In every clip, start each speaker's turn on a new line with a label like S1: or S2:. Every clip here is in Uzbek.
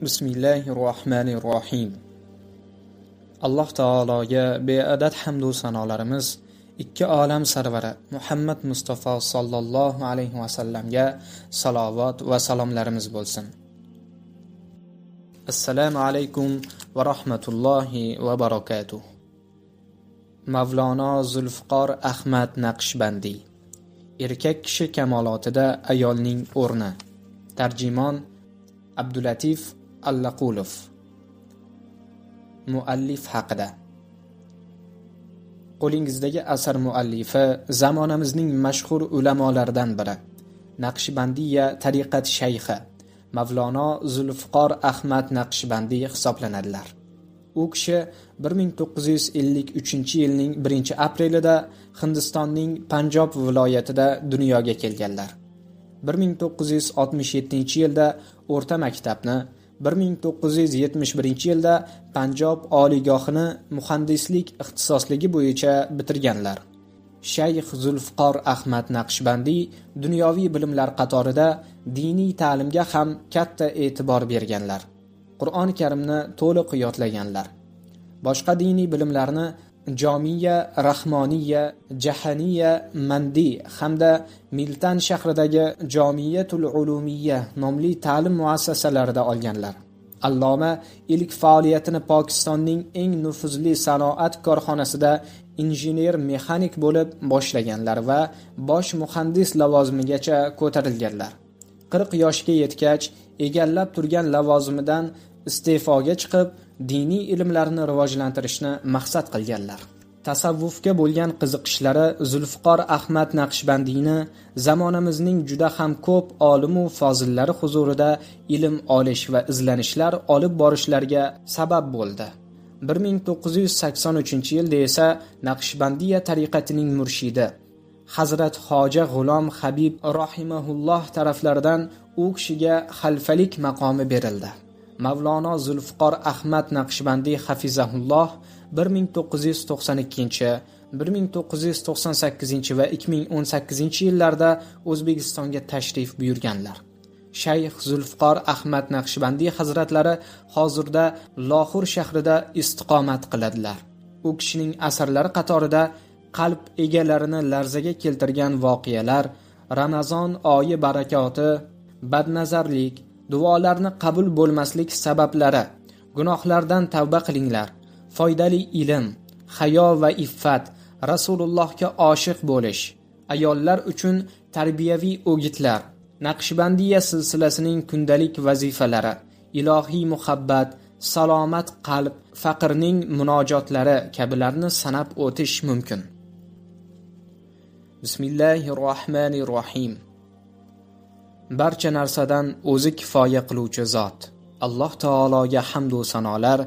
S1: Bismillahirrohmanirrohim. Alloh taologa beadad hamd va sanolarimiz, ikki olam sarvari Muhammad Mustafa sallallohu alayhi va sallamga salovat va salomlarimiz bo'lsin. Assalomu alaykum va rahmatullohi va barakatuh. Mavlono Zulfiqor Ahmad Naqshbandi. Erkak kishi kamolotida ayolning o'rni. Tarjimon Abdulatif Allaqulov. Muallif haqida. Qo'lingizdagi asar muallifi zamonamizning mashhur ulamolaridan biri, Naqshbandiya tariqat shayxi Mavlono Zulfiqor Ahmad Naqshbandi hisoblanadilar. U kishi 1953-yilning 1-aprelida Hindistonning Panjob viloyatida dunyoga kelganlar. 1967-yilda o'rta maktabni, 1971-yilda Panjob oliygohini muhandislik ixtisosligi bo'yicha bitirganlar. Shayx Zulfiqor Ahmad Naqshbandi dunyoviy bilimlar qatorida diniy ta'limga ham katta e'tibor berganlar. Qur'oni Karimni to'liq yodlaganlar. Boshqa diniy bilimlarni Jomiya Rahmoniya, Jahaniya Mandi hamda Miltan shahridagi Jomiyatul Ulumiyya nomli ta'lim muassasalarida olganlar. Alloma ilk faoliyatini Pokistonning eng nufuzli sanoat korxonasida injener-mexanik bo'lib boshlaganlar va bosh muhandis lavozimigacha ko'tarilganlar. 40 yoshga yetgach, egallab turgan lavozimidan iste'foga chiqib, diniy ilmlarni rivojlantirishni maqsad qilganlar. Tasavvufga bo'lgan qiziqishlari Zulfiqor Ahmad Naqshbandiyni zamonamizning juda ham ko'p olim va fozillari huzurida ilm olish va izlanishlar olib borishlariga sabab bo'ldi. 1983-yilda esa Naqshbandiya tariqatining murshidi Hazrat Hoja G'ulom Habib rahimahulloh taraflaridan u kishiga xalfalik maqomi berildi. Mavlono Zulfiqor Ahmad Naqshbandi hafizahulloh 1992, 1998 va 2018-yillarda O'zbekistonga tashrif buyurganlar. Shayx Zulfiqor Ahmad Naqshbandi hazratlari hozirda Lohur shahrida istiqomat qiladilar. U kishining asarlari qatorida qalb egalarini larzaga keltirgan voqealar, Ramazon oyi barakoti, badnazarlik, duolarni qabul bo'lmaslik sabablari, gunohlardan tavba qilinglar, foydali ilm, hayo va iffat, Rasulullohga oshiq bo'lish, ayollar uchun tarbiyaviy o'gitlar, Naqshbandiya silsilasining kundalik vazifalari, ilohiy muhabbat, salomat qalb, faqirning munojotlari kabilarni sanab o'tish mumkin. Bismillahirrohmanirrohim. Barcha narsadan o'zi kifoya qiluvchi zot Alloh taologa hamd va sanolar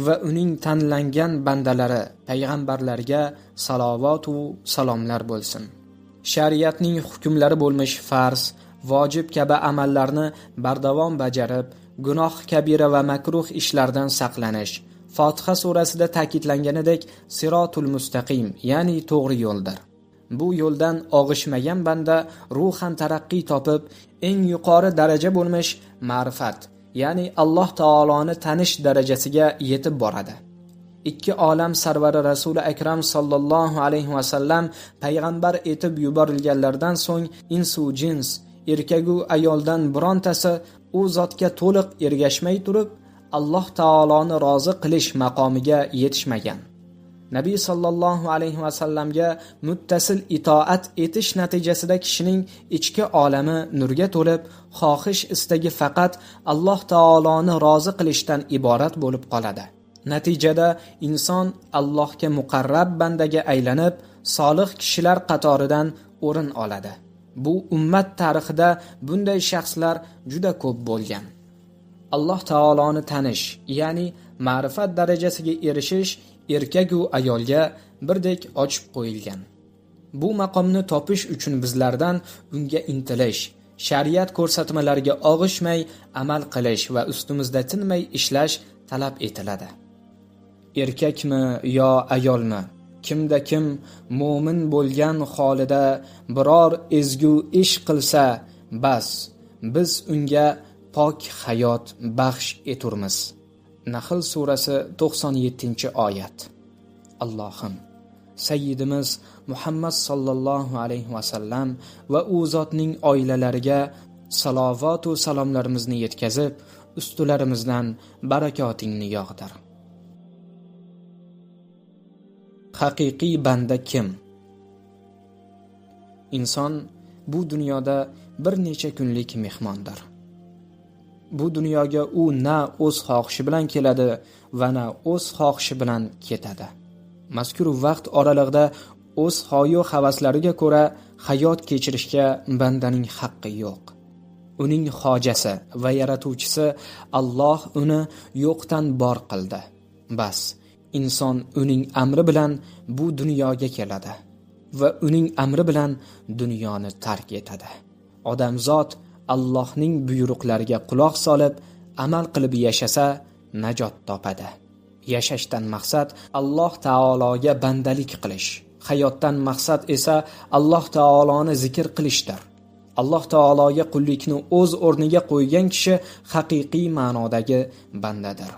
S1: va uning tanlangan bandalari payg'ambarlarga salovat va salomlar bo'lsin. Shariatning hukmlari bo'lmish farz, vojib kabi amallarni bardavom bajarib, gunoh kabira va makruh ishlardan saqlanish Fotiha surasida ta'kidlanganidek sirotul mustaqim, ya'ni to'g'ri yo'ldir. Bu yo'ldan og'ishmagan banda ruhan taraqqiy topib, eng yuqori daraja bo'lmish ma'rifat, ya'ni Alloh taoloni tanish darajasiga yetib boradi. Ikki olam sarvari Rasuli akram sallallohu alayhi va sallam payg'ambar etib yuborilganlardan so'ng insu jins, erkagu ayoldan birontasi u zotga to'liq ergashmay turib, Alloh taoloni rozi qilish maqomiga yetishmagan. Nabiy sallallohu alayhi va sallamga muttasil itoat etish natijasida kishining ichki olami nurga to'lib, xohish istagi faqat Alloh taoloni rozi qilishdan iborat bo'lib qoladi. Natijada inson Allohga muqarrab bandaga aylanib, solih kishilar qatoridan o'rin oladi. Bu ummat tarixida bunday shaxslar juda ko'p bo'lgan. Alloh taoloni tanish, ya'ni ma'rifat darajasiga erishish erkak va ayolga birdek ochib qo'yilgan. Bu maqomni topish uchun bizlardan unga intilish, shariat ko'rsatmalariga og'ishmay amal qilish va ustimizda tinmay ishlash talab etiladi. Erkakmi yo ayolmi, kimda kim mo'min bo'lgan holida biror ezgu ish qilsa, bas biz unga pok hayot baxsh eturmiz. Nahl surasi 97-oyat. Allohim, Sayyidimiz Muhammad sallallohu alayhi va sallam va u zotning oilalariga salovat va salomlarimizni yetkazib, ustularimizdan barakotingni yog'dir. Haqiqiy banda kim? Inson bu dunyoda bir necha kunlik mehmondir. Bu dunyoga u na o'z xohishi bilan keladi va na o'z xohishi bilan ketadi. Mazkur vaqt oralig'ida o'z xoyu havaslariga ko'ra hayot kechirishga bandaning haqqi yo'q. Uning hojasi va yaratuvchisi Alloh uni yo'qdan bor qildi. Bas, inson uning amri bilan bu dunyoga keladi va uning amri bilan dunyoni tark etadi. Odamzod Allohning buyruqlariga quloq solib, amal qilib yashasa, najot topadi. Yashashdan maqsad Alloh taologa bandalik qilish. Hayotdan maqsad esa Alloh taoloni zikr qilishdir. Alloh taologa qullikni o'z o'rniga qo'ygan kishi haqiqiy ma'nodagi bandadir.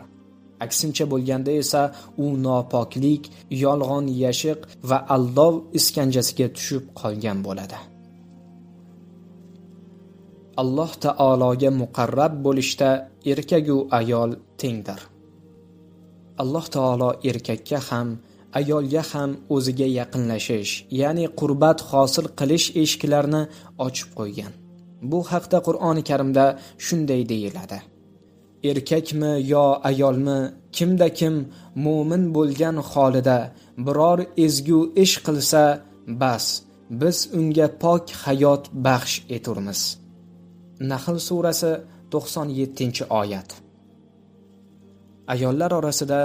S1: Aksincha bo'lganda esa u nopoklik, yolg'on yashiq va aldov iskanjasiga tushib qolgan bo'ladi. Alloh taologa muqarrab bo'lishda erkak va ayol tengdir. Alloh taolo erkakka ham, ayolga ham o'ziga yaqinlashish, ya'ni qurbat hosil qilish eshiklarini ochib qo'ygan. Bu haqda Qur'oni Karimda shunday deyiladi: erkakmi yo ayolmi, kimda kim mu'min bo'lgan holida biror ezgu ish qilsa, bas, biz unga pok hayot baxsh eturmiz. Nahl surasi 97-oyat. Ayollar orasida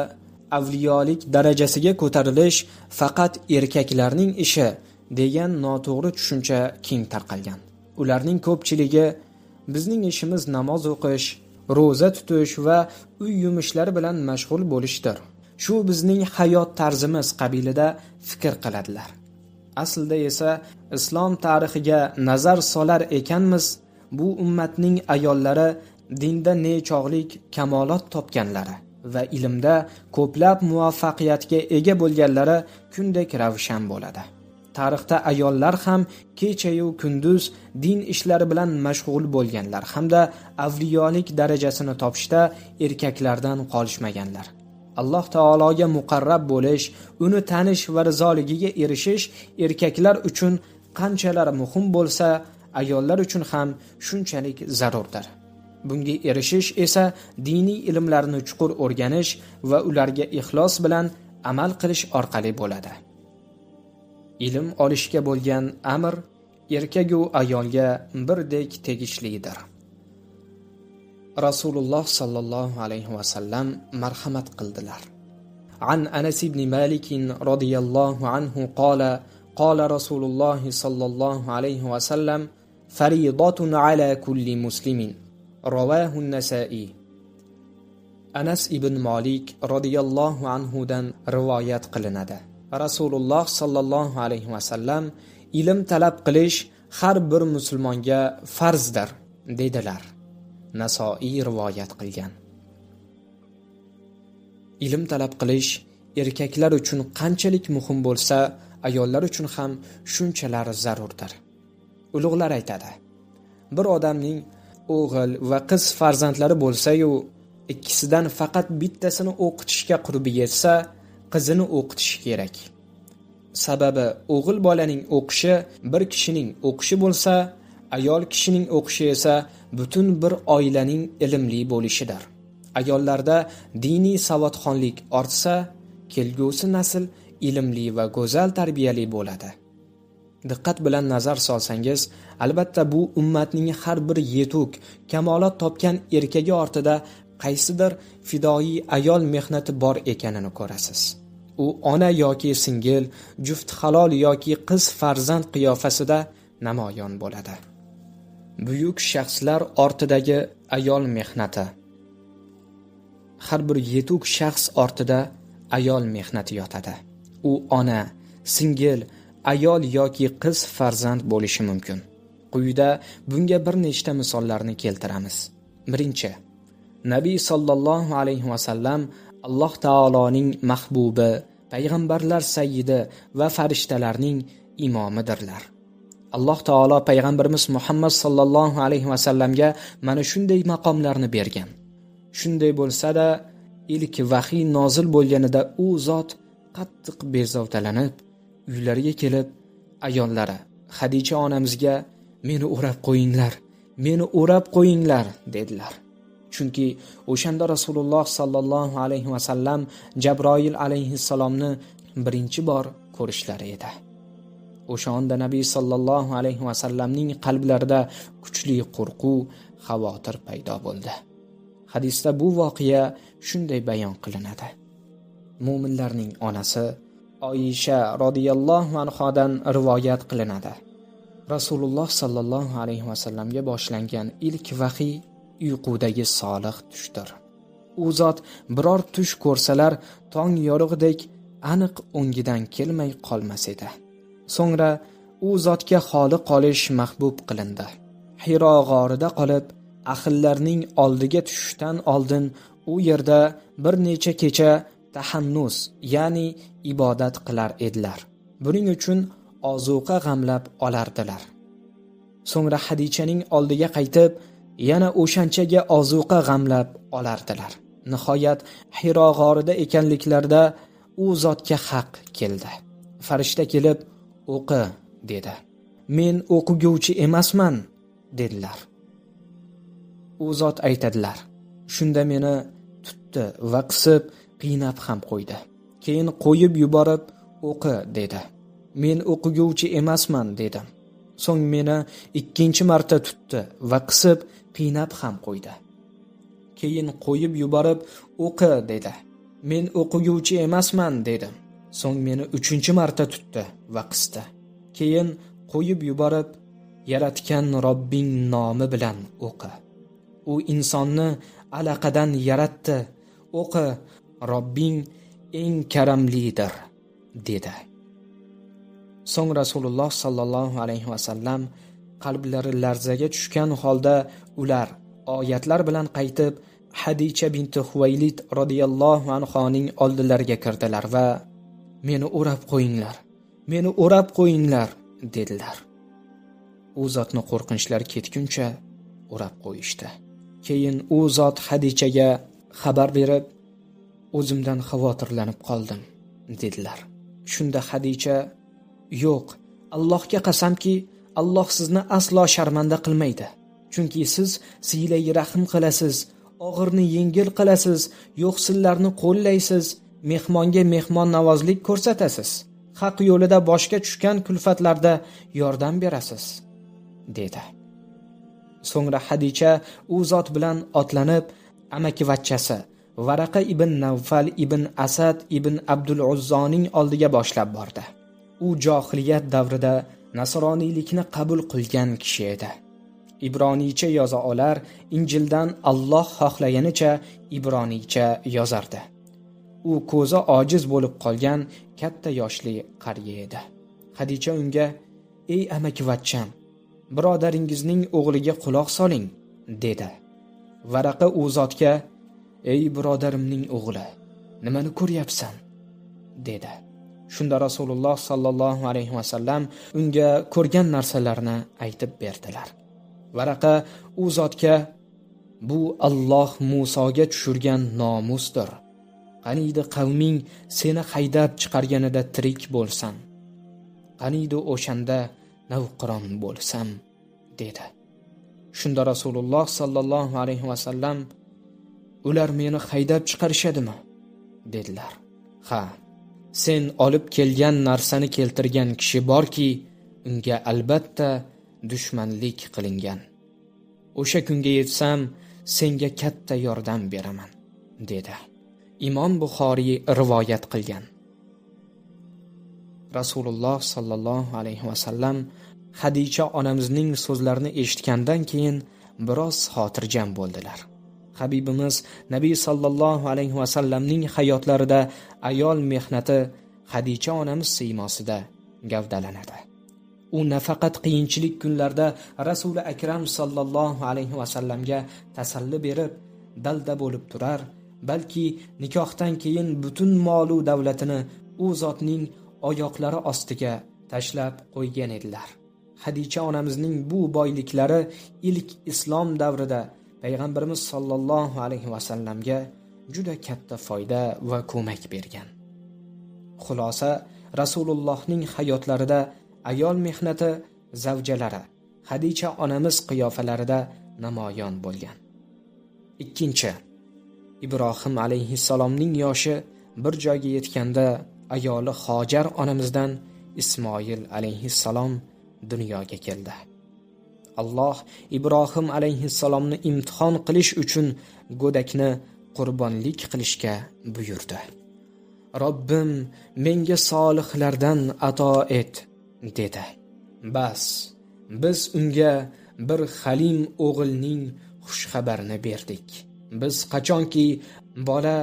S1: avliyolik darajasiga ko'tarilish faqat erkaklarning ishi degan noto'g'ri tushuncha keng tarqalgan. Ularning ko'pchiligi bizning ishimiz namoz o'qish, ro'za tutish va uy yumushlari bilan mashg'ul bo'lishdir. Shu bizning hayot tarzimiz qabilida fikr qiladilar. Aslida esa islom tarixiga nazar solar ekanmiz, bu ummatning ayollari dinda nechog'lik kamolot topganlari va ilmda ko'plab muvaffaqiyatga ega bo'lganlari kundek ravshan bo'ladi. Tarixda ayollar ham kecha-yu kunduz din ishlari bilan mashg'ul bo'lganlar hamda avliyolik darajasini topishda erkaklardan qolishmaganlar. Alloh taologa muqarrab bo'lish, uni tanish va rizoligiga erishish erkaklar uchun qanchalar muhim bo'lsa, ayollar uchun ham shunchalik zarurdir. Bunga erishish esa diniy ilmlarni chuqur o'rganish va ularga ixlos bilan amal qilish orqali bo'ladi. Ilm olishga bo'lgan amr erkak va ayolga birdek tegishlidir. Rasululloh sallallohu alayhi va sallam marhamat qildilar. An Anas ibn Malik radhiyallohu anhu qala qala Rasululloh sallallohu alayhi va sallam fariidatun ala kulli muslimin. Rawahu an-Nasa'i. Anas ibn Malik radhiyallohu anhu dan rivoyat qilinadi. Rasululloh sallallohu alayhi va sallam ilm talab qilish har bir musulmonga farzdir dedilar. Nasoiy rivoyat qilgan. Ilm talab qilish erkaklar uchun qanchalik muhim bo'lsa, ayollar uchun ham shunchalar zarurdir. Ulug'lar aytadi: bir odamning o'g'il va qiz farzandlari bo'lsa-yu, ikkisidan faqat bittasini o'qitishga qurbi yetsa, qizini o'qitish kerak. Sababi o'g'il bolaning o'qishi bir kishining o'qishi bo'lsa, ayol kishining o'qishi esa butun bir oilaning ilmli bo'lishidir. Ayollarda diniy savodxonlik ortsa, kelgusi nasl ilmli va go'zal tarbiyali bo'ladi. Diqqat bilan nazar solsangiz, albatta bu ummatning har bir yetuk, kamolot topgan erkagi ortida qaysidir fidoi ayol mehnati bor ekanini ko'rasiz. U ona yoki singil, juft halol yoki qiz farzand qiyofasida namoyon bo'ladi. Buyuk shaxslar ortidagi ayol mehnati. Har bir yetuk shaxs ortida ayol mehnati yotadi. U ona, singil, ayol yoki qiz farzand bo'lishi mumkin. Quyida bunga bir nechta misollarni keltiramiz. Birinchi, Nabiy sallallohu alayhi va sallam Alloh taoloning mahbubi, payg'ambarlar sayyidi va farishtalarning imomidirlar. Alloh taolo payg'ambarimiz Muhammad sallallohu alayhi va sallamga mana shunday maqomlarni bergan. Shunday bo'lsa-da, ilk vahiy nozil bo'lganida u zot qattiq bezovtalanib, uylariga kelib, ayollari Xadicha onamizga "Meni o'rab qo'yinglar, meni o'rab qo'yinglar" dedilar. Chunki o'shanda Rasululloh sallallohu alayhi va sallam Jabroil alayhissalomni birinchi bor ko'rishlari edi. O'sha onda Nabiy sallallohu alayhi va sallamning qalblarida kuchli qo'rquv, xavotir paydo bo'ldi. Hadisda bu voqea shunday bayon qilinadi. Mo'minlarning onasi Oysha radhiyallohu anhodan rivoyat qilinadi. Rasululloh sallallohu alayhi va sallamga boshlangan ilk vahiy uyqudagi solih tushdir. U zot biror tush ko'rsalar tong yorug'idek aniq o'ngidan kelmay qolmas edi. So'ngra u zotga xoli qolish mahbub qilindi. Hiro g'orida qolib, ahillarning oldiga tushishdan oldin u yerda bir necha kecha tahannus, ya'ni ibodat qilar edilar. Buning uchun ozuqa g'amlab olardilar. So'ngra Xadichaning oldiga qaytib, yana o'shanchaga ozuqa g'amlab olardilar. Nihoyat Hiro g'orida ekanliklarida u zotga haq keldi. Farishta kelib, "O'qi" dedi. "Men o'qiguvchi emasman" dedilar. U zot aytadilar: "Shunda meni tutdi va qisib, qiynab ham qo'ydi. Keyin qo'yib yuborib, o'qi" dedi. "Men o'qiguvchi emasman" dedim. So'ng meni ikkinchi marta tutdi va qisib, qiynab ham qo'ydi. Keyin qo'yib yuborib, o'qi dedi. "Men o'qiguvchi emasman" dedim. So'ng meni uchinchi marta tutdi va qisdi. Keyin qo'yib yuborib, "Yaratgan Robbing nomi bilan o'qi. U insonni alaqadan yaratdi. O'qi, Robbing eng karamlidir" dedi. So'ng Rasululloh sallallohu alayhi va sallam qalblari larzaga tushgan holda ular oyatlar bilan qaytib Hadicha binti Huvaylid radhiyallohu anhoning oldilariga kirdilar va "Meni o'rab qo'yinglar, meni o'rab qo'yinglar" dedilar. U zotni qo'rqinchlari ketguncha o'rab qo'yishdi. Keyin u zot Hadichaga xabar berib, "O'zimdan xavotirlanib qoldim" dedilar. Shunda Hadicha, "Yo'q, Allohga qasamki, Alloh sizni aslo sharmanda qilmaydi. Chunki siz siylay rahm qilasiz, og'irni yengil qilasiz, yo'qsillarni qo'llaysiz, mehmonga mehmon navozlik ko'rsatasiz, haq yo'lida boshga tushgan kulfatlarda yordam berasiz" dedi. So'ngra Hadicha u zot bilan otlanib, amakivachchasi Varaqa ibn Nawfal ibn Asad ibn Abdul Uzzoning oldiga boshlab bordi. U johiliyat davrida nasroniylikni qabul qilgan kishi edi. Ibroniycha yoza olar, Injildan Alloh xohlaganicha ibroniycha yozardi. U ko'zi ojiz bo'lib qolgan katta yoshli qariya edi. Hadicha unga: "Ey amakivachcham, birodaringizning o'g'liga quloq soling" dedi. Varaqa u zotga: "Ey birodarimning o'g'li, nimani ko'ryapsan?" dedi. Shunda Rasululloh sallallohu alayhi va sallam unga ko'rgan narsalarini aytib berdilar. Varaqa u zotga: "Bu Alloh Musoga tushirgan nomusdir. Qaniydi qavming seni haydab chiqarganida tirik bo'lsan. Qaniydi o'shanda navqiron bo'lsam" dedi. Shunda Rasululloh sallallohu alayhi va sallam: "Ular meni haydab chiqarishadimi?" dedilar. "Ha, sen olib kelgan narsani keltirgan kishi borki, unga albatta dushmanlik qilingan. O'sha kunga yetsam, senga katta yordam beraman" dedi. Imom Buxoriy rivoyat qilgan. Rasululloh sallallohu alayhi va sallam Hadicha onamizning so'zlarini eshitgandan keyin biroz xotirjam bo'ldilar. Habibimiz Nabiy sallallohu alayhi va sallamning hayotlarida ayol mehnati Hadicha onamiz siymosida gavdalanadi. u nafaqat qiyinchilik kunlarda Rasuli akram sallallohu alayhi vasallamga tasalli berib, dalda bo'lib turar, balki nikohdan keyin butun mol-u davlatini u zotning oyoqlari ostiga tashlab qo'ygan edilar. Hadicha onamizning bu boyliklari ilk islom davrida payg'ambarimiz sallallohu alayhi vasallamga juda katta foyda va ko'mak bergan. Xulosa, Rasulullohning hayotlarida ayol mehnati zavjalari Hadicha onamiz qiyofalarida namoyon bo'lgan. Ikkinchi, Ibrohim alayhissalomning yoshi bir joyga yetganda ayoli Hojar onamizdan Ismoil alayhissalom dunyoga keldi. Alloh Ibrohim alayhissalomni imtihon qilish uchun go'dakni qurbonlik qilishga buyurdi. Robbim, menga solihlardan ato et, dedi. Bas, biz unga bir Halim o'g'ilning xushxabarini berdik. Biz qachonki bola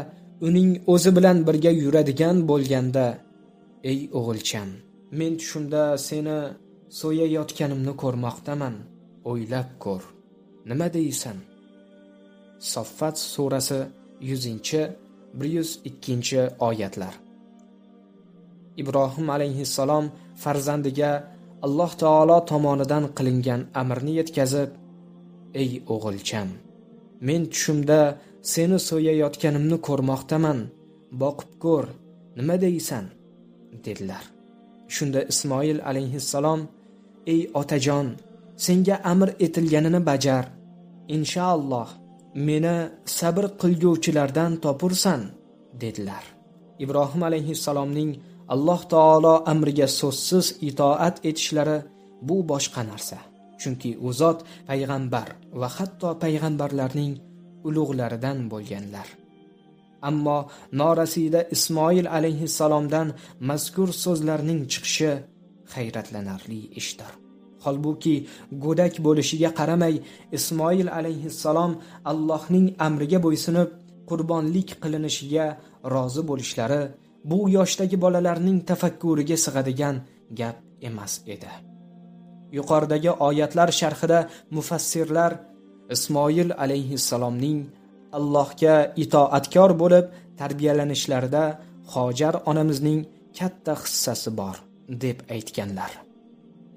S1: uning o'zi bilan birga yuradigan bo'lganda, ey o'g'ilcham, men tushimda seni so'yayotganimni ko'rmoqdaman. O'ylab ko'r. Nima deysan? Soffat surasi 100-102 oyatlar. Ibrohim alayhissalom farzandiga Alloh taolo tomonidan qilingan amrni yetkazib, ey o'g'ilcham, men tushimda seni so'yayotganimni ko'rmoqdaman. Boqib ko'r. Nima deysan? dedilar. Shunda Ismoil alayhissalom, ey otajon, senga amr etilganini bajar. Inshaalloh meni sabr qilguvchilardan topursan, dedilar. Ibrohim alayhissalomning Alloh taolo amriga so'zsiz itoat etishlari bu boshqa narsa. Chunki u zot payg'ambar va hatto payg'ambarlarning ulug'laridan bo'lganlar. Ammo norasida Ismoil alayhissalomdan mazkur so'zlarning chiqishi hayratlanarli ishdir. Holbuki go'dak bo'lishiga qaramay Ismoil alayhissalom Allohning amriga bo'ysunib qurbonlik qilinishiga rozi bo'lishlari bu yoshdagi bolalarning tafakkuriga sig'adigan gap emas edi. Yuqoridagi oyatlar sharhida mufassirlar Ismoil alayhissalomning Allohga itoatkor bo'lib tarbiyalanishlariда Hojar onamizning katta hissasi bor deb aytganlar.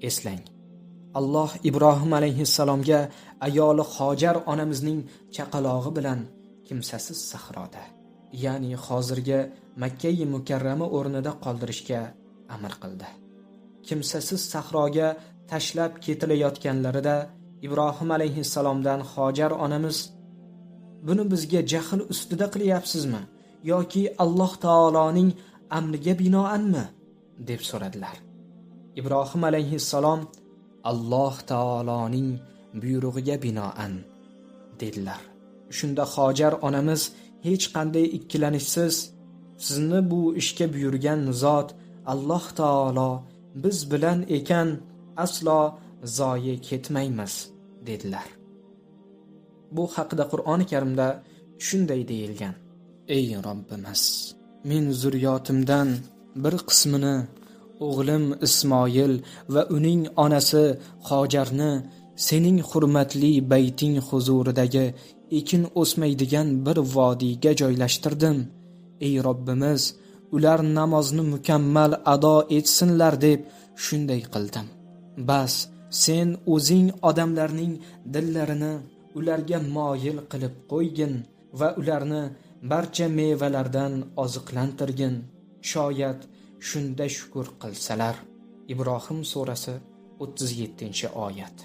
S1: Eslang, Alloh Ibrohim alayhissalomga ayoli Hojar onamizning chaqalog'i bilan kimsasiz sahroda, ya'ni hozirgi Makka-i Mukarrama o'rnida qoldirishga amr qildi. Kimsasiz sahroga tashlab ketilayotganlarida Ibrohim alayhissalomdan Hojar onamiz, buni bizga jahl ustida qilyapsizmi yoki Alloh taoloning amriga binoanmi deb so'radilar. Ibrohim alayhissalom, Alloh taoloning buyrug'iga binoan dedilar. Shunda Hojar onamiz hech qanday ikkilanishsiz, sizni bu ishga buyurgan zot Alloh taolo biz bilan ekan, aslo zoyi ketmaymiz dedilar. Bu haqida Qur'oni Karimda shunday deyilgan: Ey Robbimiz, men zurriyotimdan bir qismini o'g'lim Ismoil va uning onasi Hojarni sening hurmatli bayting huzuridagi ekin o'smaydigan bir vodiyga joylashtirdim. Ey Robbimiz, ular namozni mukammal ado etsinlar deb shunday qildim. Bas, sen o'zing odamlarning dillarini ularga moyil qilib qo'ygin va ularni barcha mevalardan oziqlantirgin. Shoyat shunda shukr qilsalar. Ibrohim surasi 37-oyat.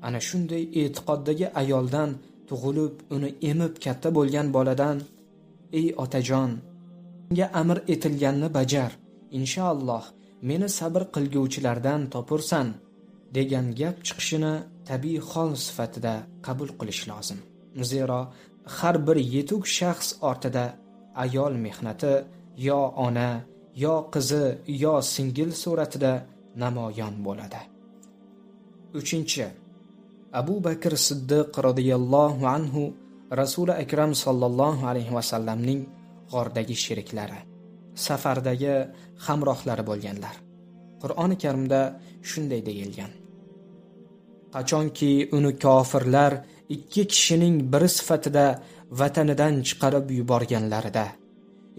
S1: Ana shunday e'tiqoddagi ayoldan tug'ilib, uni emib katta bo'lgan boladan, ey otajon, menga amr etilganni bajar. Inshaalloh meni sabr qilguvchilardan topursan degan gap chiqishini tabiiy hol sifatida qabul qilish lozim. Zero har bir yetuk shaxs ortida ayol mehnati yo ona, yo qizi, yo singil suratida namoyon bo'ladi. 3. Abu Bakr Siddiq radhiyallohu anhu Rasuli akram sallallohu alayhi vasallamning g'ordagi sheriklari, safardagi hamrohlari bo'lganlar. Qur'oni Karimda shunday deyilgan: qachonki uni kofirlar ikki kishining biri sifatida vatanidan chiqarib yuborganlarida,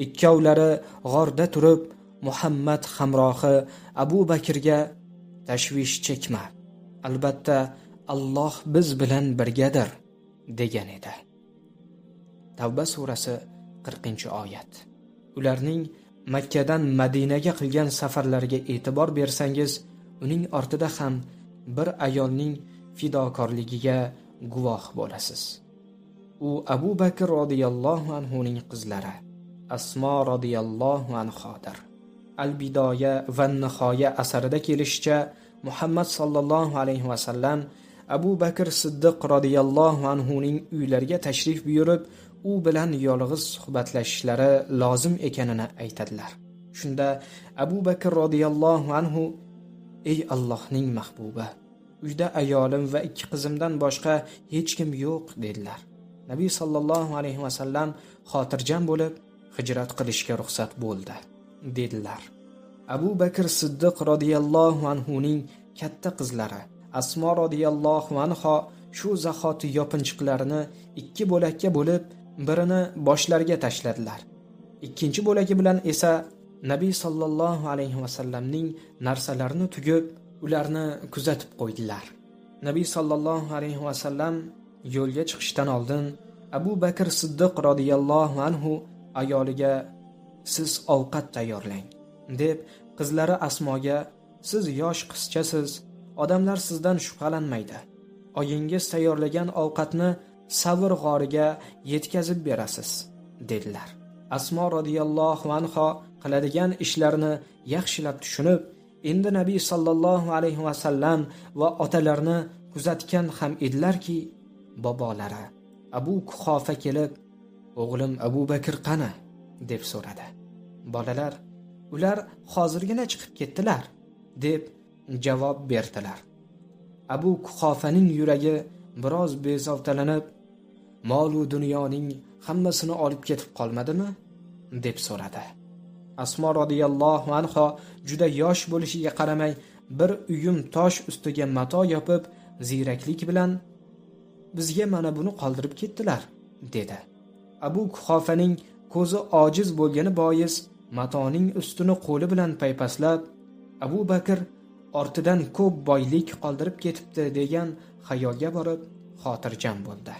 S1: ikkovlari g'orda turib Muhammad hamrohi Abu Bakrga tashvish chekma, albatta Alloh biz bilan birgadir degan edi. Tavba surasi 40-oyat. Ularning Makkadan Madinaga qilgan safarlariga e'tibor bersangiz, uning ortida ham bir ayolning fidokorligiga guvoh bo'lasiz. U Abu Bakr radhiyallohu anhuning qizlari Asmo radhiyallohu anhodir. Al-Bidoya va Nihoya asarida kelishicha, Muhammad sallallohu alayhi va sallam Abu Bakr Siddiq radhiyallohu anhuning uylariga tashrif buyurib, u bilan yolg'iz suhbatlashishlari lozim ekanini aytadilar. Shunda Abu Bakr radhiyallohu anhu: "Ey Allohning mahbubi, uyda ayolim va ikki qizimdan boshqa hech kim yo'q" dedilar. Nabiy sallallohu alayhi va sallam xotirjam bo'lib, hijrat qilishga ruxsat bo'ldi dedilar. Abu Bakr Siddiq radhiyallohu anhuning katta qizlari Asmo radhiyallohu anha shu zahoti yopinchiqlarini ikki bo'lakka bo'lib, birini boshlariga tashladilar. Ikkinchi bo'lagi bilan esa Nabiy sallallohu alayhi va sallamning narsalarini tugib, ularni kuzatib qo'ydilar. Nabiy sallallohu alayhi va sallam yo'lga chiqishdan oldin Abu Bakr Siddiq radhiyallohu anhu ayoliga: "Siz ovqat tayyorlang" deb, qizlari Asmoga: "Siz yosh qizchasiz, odamlar sizdan shubhalanmaydi. Oyingiz tayyorlagan ovqatni Savr g'origa yetkazib berasiz" dedilar. Asmo radhiyallohu anha qiladigan ishlarini yaxshilab tushunib, endi Nabiy sallallohu alayhi va sallam va otalarini kuzatgan ham edilarki, bobolari Abu Kuhofa kelib: "O'g'lim Abu Bakr qani?" deb so'radi. Bolalar: "Ular hozirgina chiqib ketdilar" deb javob berdilar. Abu Kuhofaning yuragi biroz bezovtalanib: "Mol-u dunyoning hammasini olib ketib qolmadimi?" deb so'radi. Asmo radhiyallohu anha juda yosh bo'lishiga qaramay, bir uyum tosh ustiga mato yopib, ziyraklik bilan: "Bizga mana buni qoldirib ketdilar" dedi. Abu Kuhofaning ko'zi ojiz bo'lgani bois matoning ustini qo'li bilan paypaslab, Abu Bakr ortidan ko'p boylik qoldirib ketibdi degan xayolga borib, xotirjam bo'ldi.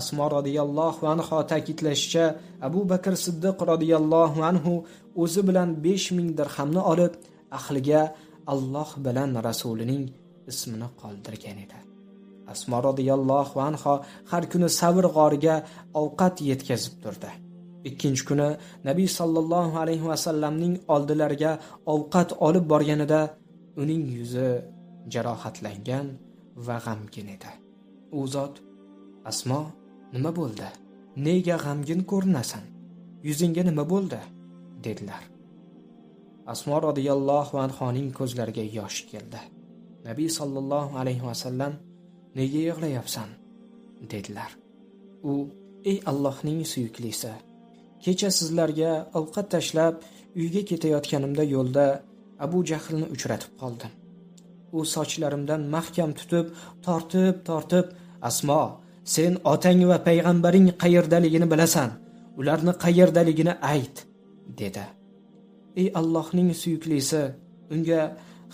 S1: Asmo radhiyallohu anha ta'kidlashicha, Abu Bakr Siddiq radhiyallohu anhu o'zi bilan 5000 dirhamni olib, ahliga Alloh bilan rasulining ismini qoldirgan edi. Asmo radhiyallohu anha har kuni Savr g'origa ovqat yetkazib turdi. Ikkinchi kuni Nabiy sallallohu alayhi va sallamning oldilariga ovqat olib borganida uning yuzi jarohatlangan va g'amgin edi. U zot: "Asmo, nima bo'ldi? Nega g'amgin ko'rinasan? Yuzingga nima bo'ldi?" dedilar. Asmo radhiyallohu anhoning ko'zlariga yosh keldi. Nabiy sallallohu alayhi va sallam: "Nega yig'layapsan?" dedilar. U: "Ey Allohning suyuklisi, kecha sizlarga ovqat tashlab uyga ketayotganimda yo'lda Abu Jahlni uchratib qoldim. U sochlarimdan mahkam tutib, tortib, 'Asmo, sen otang va payg'ambaring qayerdaligini bilasan. Ularni qayerdaligini ayt" dedi. Ey Allohning suyuklisi, unga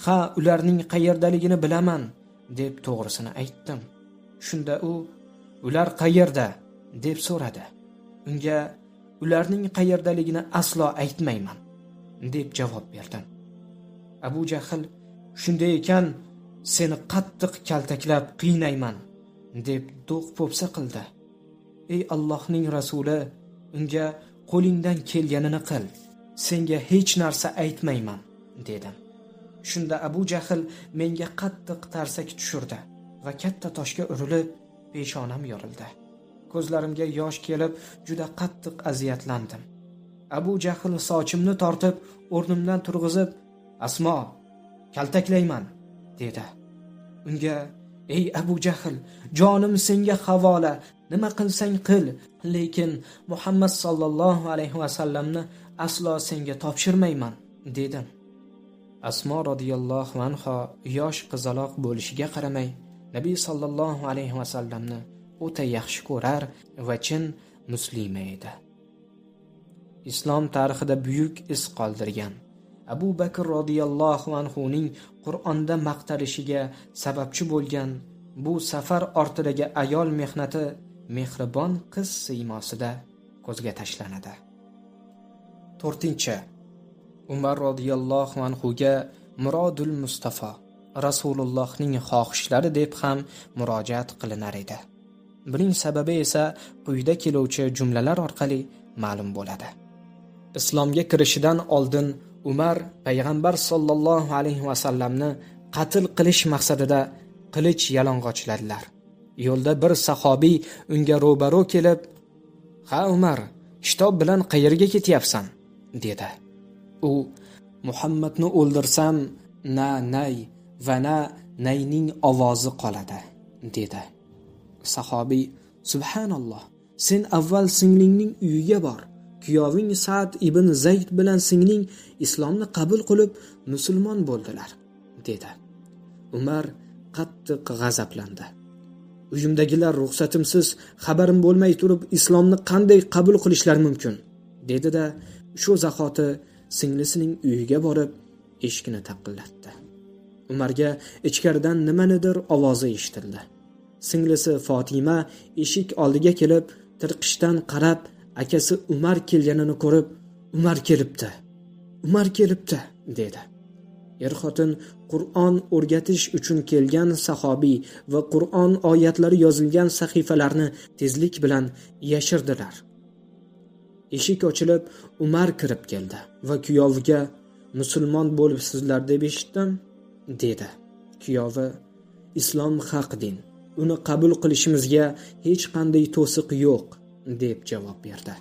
S1: "Ha, ularning qayerdaligini bilaman" deb to'g'risini aytdim. Shunda u: "Ular qayerda?" deb so'radi. Unga: "Ularning qayerdaligini aslo aytmayman" deb javob berdim. Abu Jahl: "Shunday ekan, seni qattiq kaltaklab qiynayman" deb do'q-po'pisa qildi. Ey Allohning rasuli, unga "Qo'lingdan kelganini qil, senga hech narsa aytmayman" dedim. Shunda Abu Jahl menga qattiq tarsak tushirdi va katta toshga urilib, peshonam yorildi. Ko'zlarimga yosh kelib, juda qattiq aziyatlandim. Abu Jahl sochimni tortib, o'rnimdan turg'izib: "Asmo, kaltaklayman" dedi. Unga: "Ey Abu Jahl, jonim senga havola, nima qilsang qil, lekin Muhammad sallallohu alayhi va sallamni aslo senga topshirmayman" dedim. Asmo radhiyallohu anha yosh qizaloq bo'lishiga qaramay, Nabiy sallallohu alayhi vasallamni o'ta yaxshi ko'rar va chin muslima edi. Islom tarixida buyuk iz qoldirgan Abu Bakr radhiyallohu anhuning Qur'onda maqtalishiga sababchi bo'lgan bu safar ortidagi ayol mehnati mehribon qiz siymosida ko'zga tashlanadi. 4. Umar radhiyallohu anhuga Murodul Mustafa, Rasulullohning xohishlari deb ham murojaat qilinar edi. Buning sababi esa quyida keluvchi jumlalar orqali ma'lum bo'ladi. Islomga kirishidan oldin Umar payg'ambar sollallohu alayhi vasallamni qatl qilish maqsadida qilich yalang'ochladilar. Yo'lda bir sahobiy unga ro'baro kelib, "Ha Umar, kitob bilan qayerga ketyapsan?" dedi. U, "Muhammadni o'ldirsam, na nay va na nayning ovozi qoladi", dedi. Sahobiy, "Subhanalloh, sen avval singlingning uyiga bor. Kuyoving Sa'd ibn Zayd bilan singling islomni qabul qilib musulmon bo'ldilar", dedi. Umar qattiq g'azablandi. "Uyimdagilar ruxsatimsiz, xabarim bo'lmay turib islomni qanday qabul qilishlari mumkin?" dedi-da, shu zahoti singlisining uyiga borib eshikni taqillatdi. Umarga ichkaridan nimanidir ovozi eshitildi. Singlisi Fatima eshik oldiga kelib, tirqishdan qarab, akasi Umar kelganini ko'rib, "Umar kelibdi, Umar kelibdi", dedi. Er-xotin Qur'on o'rgatish uchun kelgan sahobiy va Qur'on oyatlari yozilgan sahifalarni tezlik bilan yashirdilar. Eshik ochilib, Umar kirib keldi va kuyoviga, "Musulmon bo'libsizlar deb eshitdim", dedi. Kuyovi, "Islom haq din. Uni qabul qilishimizga hech qanday to'siq yo'q", deb javob berdi.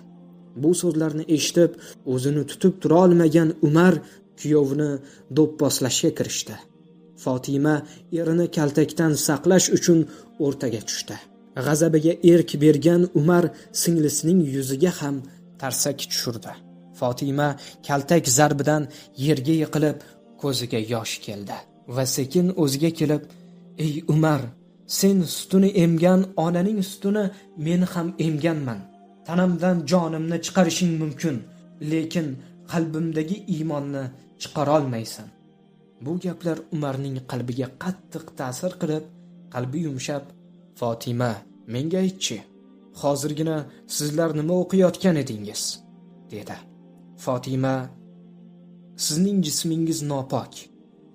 S1: Bu so'zlarni eshitib, o'zini tutib tura olmagan Umar kuyovini do'pposlashga kirishdi. Fatima erini kaltakdan saqlash uchun o'rtaga tushdi. G'azabiga erk bergan Umar singlisining yuziga ham tarsak tushirdi. Fatima kaltak zarbidan yerga yiqilib, ko'ziga yosh keldi va sekin o'ziga kelib, "Ey Umar, sen sutini emgan onaning sutini men ham emganman. Tanamdan jonimni chiqarishing mumkin, lekin qalbimdagi iymonni chiqara olmaysan." Bu gaplar Umarning qalbiga qattiq ta'sir qilib, qalbi yumshab, "Fatima, menga aytchi, hozirgina sizlar nima o'qiyotgan edingiz?" dedi. Fatima, "Sizning jismingiz nopok.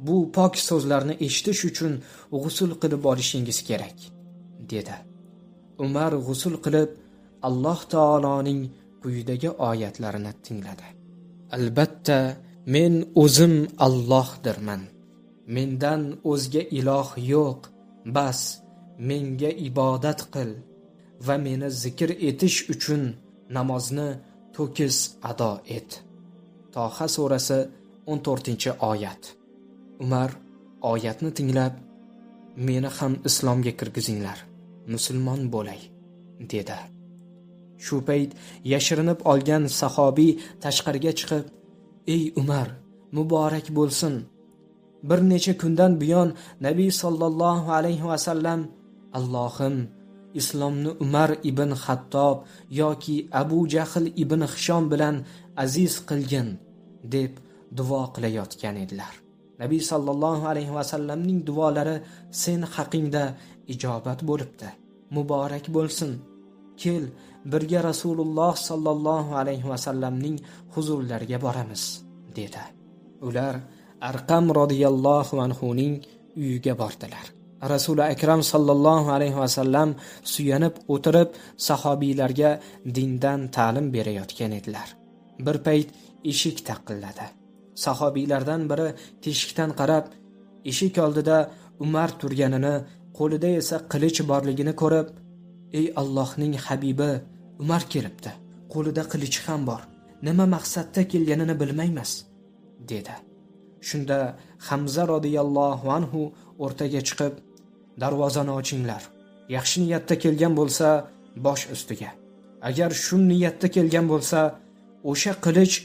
S1: Bu pok so'zlarni eshitish uchun g'usl qilib olishingiz kerak", dedi. Umar g'usl qilib, Alloh taoloning quyidagi oyatlarini tingladi. "Albatta, men o'zim Allohdirman. Mendan o'zga iloh yo'q. Bas, menga ibodat qil va meni zikr etish uchun namozni to'kis ado et." Toha surasi 14-oyat. Umar oyatni tinglab, "Meni ham islomga kirgizinglar, musulmon bo'lay", dedi. Shu payt yashirinib olgan sahobiy tashqariga chiqib, "Ey Umar, muborak bo'lsin. Bir necha kundan buyon Nabiy sallallohu alayhi vasallam, Allohim, islomni Umar ibn Xattob yoki Abu Jahl ibn Hishom bilan aziz qilgin", deb duo qilayotgan edilar. Nabiy sallallohu alayhi vasallamning duolari sen haqingda ijobat bo'libdi. Muborak bo'lsin. Kel, birga Rasululloh sallallohu alayhi vasallamning huzurlariga boramiz, dedi. Ular Arqam radhiyallohu anhuning uyiga bordilar. Rasuli akram sallallohu alayhi vasallam suyanib o'tirib sahobiylarga dindan ta'lim berayotgan edilar. Bir payt eshik taqilladi. Sahobiylardan biri teshikdan qarab, eshik oldida Umar turganini, qo'lida esa qilich borligini ko'rib, "Ey Allohning habibi, Umar kelibdi. Qo'lida qilich ham bor. Nima maqsadda kelganini bilmaymiz", dedi. Shunda Hamza radhiyallohu anhu o'rtaga chiqib, "Darvozani ochinglar. Yaxshi niyatda kelgan bo'lsa, bosh ustiga. Agar shu niyatda kelgan bo'lsa, o'sha qilich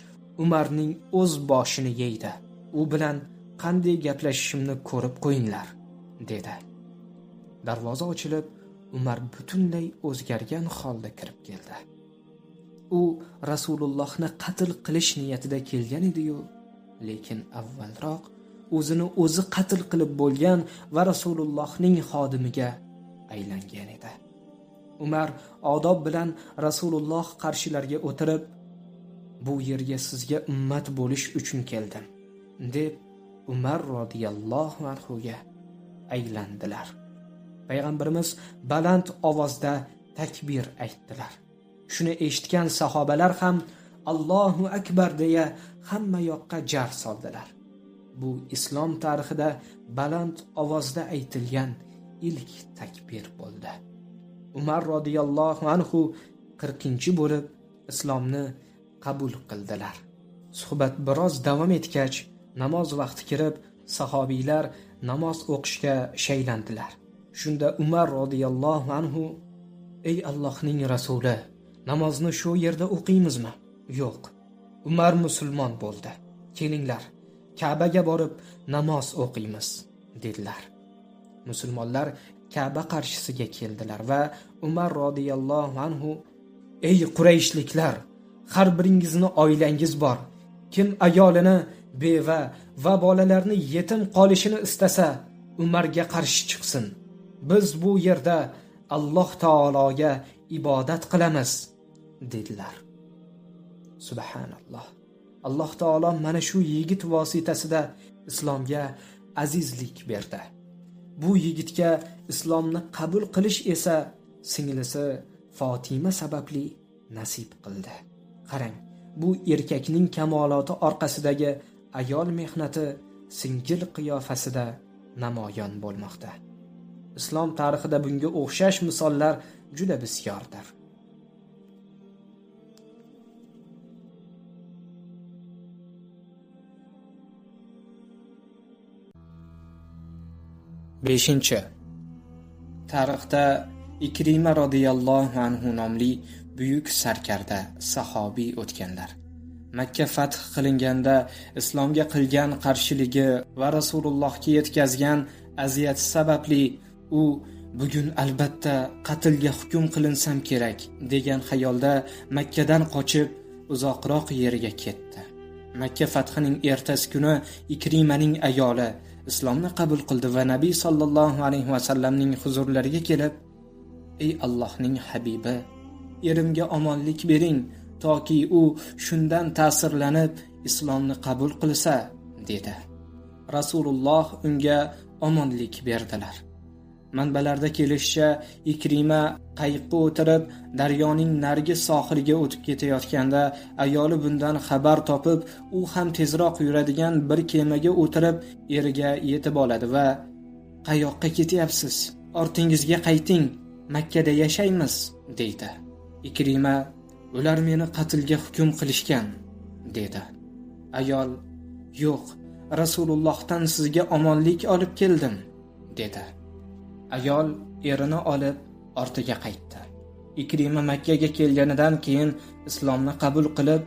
S1: Umarning o'z boshini yeydi. U bilan qanday gaplashishimni ko'rib qo'yinglar, dedi. Darvoza ochilib, Umar butunlay o'zgargan holda kirib keldi. U Rasulullohni qatl qilish niyatida kelgan edi-yu, lekin avvalroq o'zini o'zi qatl qilib bo'lgan va Rasulullohning xodimiga aylangan edi. Umar odob bilan Rasululloh qarshilariga o'tirib, "Bu yerga sizga ummat bo'lish uchun keldim", deb Umar radhiyallohu anhu ga aylandilar. Payg'ambarimiz baland ovozda takbir aytdilar. Shuni eshitgan sahobalar ham Allohu akbar deya hamma yoqqa jar soldilar. Bu islom tarixida baland ovozda aytilgan ilk takbir bo'ldi. Umar radhiyallohu anhu 40-chi bo'lib islomni qabul qildilar. Suhbat biroz davom etgach, namoz vaqti kirib, sahobiylar namoz o'qishga shaylandilar. Shunda Umar radhiyallohu anhu: "Ey Allohning rasuli, namozni shu yerda o'qiymizmi?" "Yo'q, Umar musulmon bo'ldi. Kelinglar, Ka'baga borib namoz o'qiymiz", dedilar. Musulmonlar Ka'ba qarshisiga keldilar va Umar radhiyallohu anhu: "Ey Qurayshliklar, har biringizni oilangiz bor. Kim ayolini, beva va bolalarni yetim qolishini istasa, Umarga qarshi chiqsin. Biz bu yerda Alloh taologa ibodat qilamiz", dedilar. Subhanalloh. Alloh taolo mana shu yigit vositasida islomga azizlik berdi. Bu yigitga islomni qabul qilish esa singlisi Fatima sababli nasib qildi. Qarang, bu erkakning kamoloti orqasidagi ayol mehnati singil qiyofasida namoyon bo'lmoqda. Islom tarixida bunga o'xshash misollar juda bisyordir. Beshinchi. Tarixda Ikrima radhiyallohu anhu nomli buyuk sarkarda sahobiy o'tganlar. Makka fath qilinganda islomga qilgan qarshiligi va Rasulullohga yetkazgan aziyati sababli u bugun albatta qatlga hukm qilinsam kerak degan xayolda Makkadan qochib uzoqroq yerga ketdi. Makka fathining ertasi kuni Ikrimaning ayoli islomni qabul qildi va Nabiy sallallohu alayhi va sallamning huzurlariga kelib: "Ey Allohning habibi, erimga omonlik bering, toki u shundan ta'sirlanib islomni qabul qilsa", dedi. Rasululloh unga omonlik berdilar. Manbalarda kelishicha, Ikrima qayiqqa o'tirib daryoning narigi sohiliga o'tib ketayotganda ayoli bundan xabar topib, u ham tezroq yuradigan bir kemaga o'tirib eriga yetib oladi va "Qayoqqa ketyapsiz? Ortingizga qayting, Makkada yashaymiz", deydi. Ikrima: "Ular meni qatlga hukm qilishgan", dedi. Ayol: "Yo'q, Rasulullohdan sizga omonlik olib keldim", dedi. Ayol erini olib ortiga qaytdi. Ikrima Makkaga kelganidan keyin islomni qabul qilib,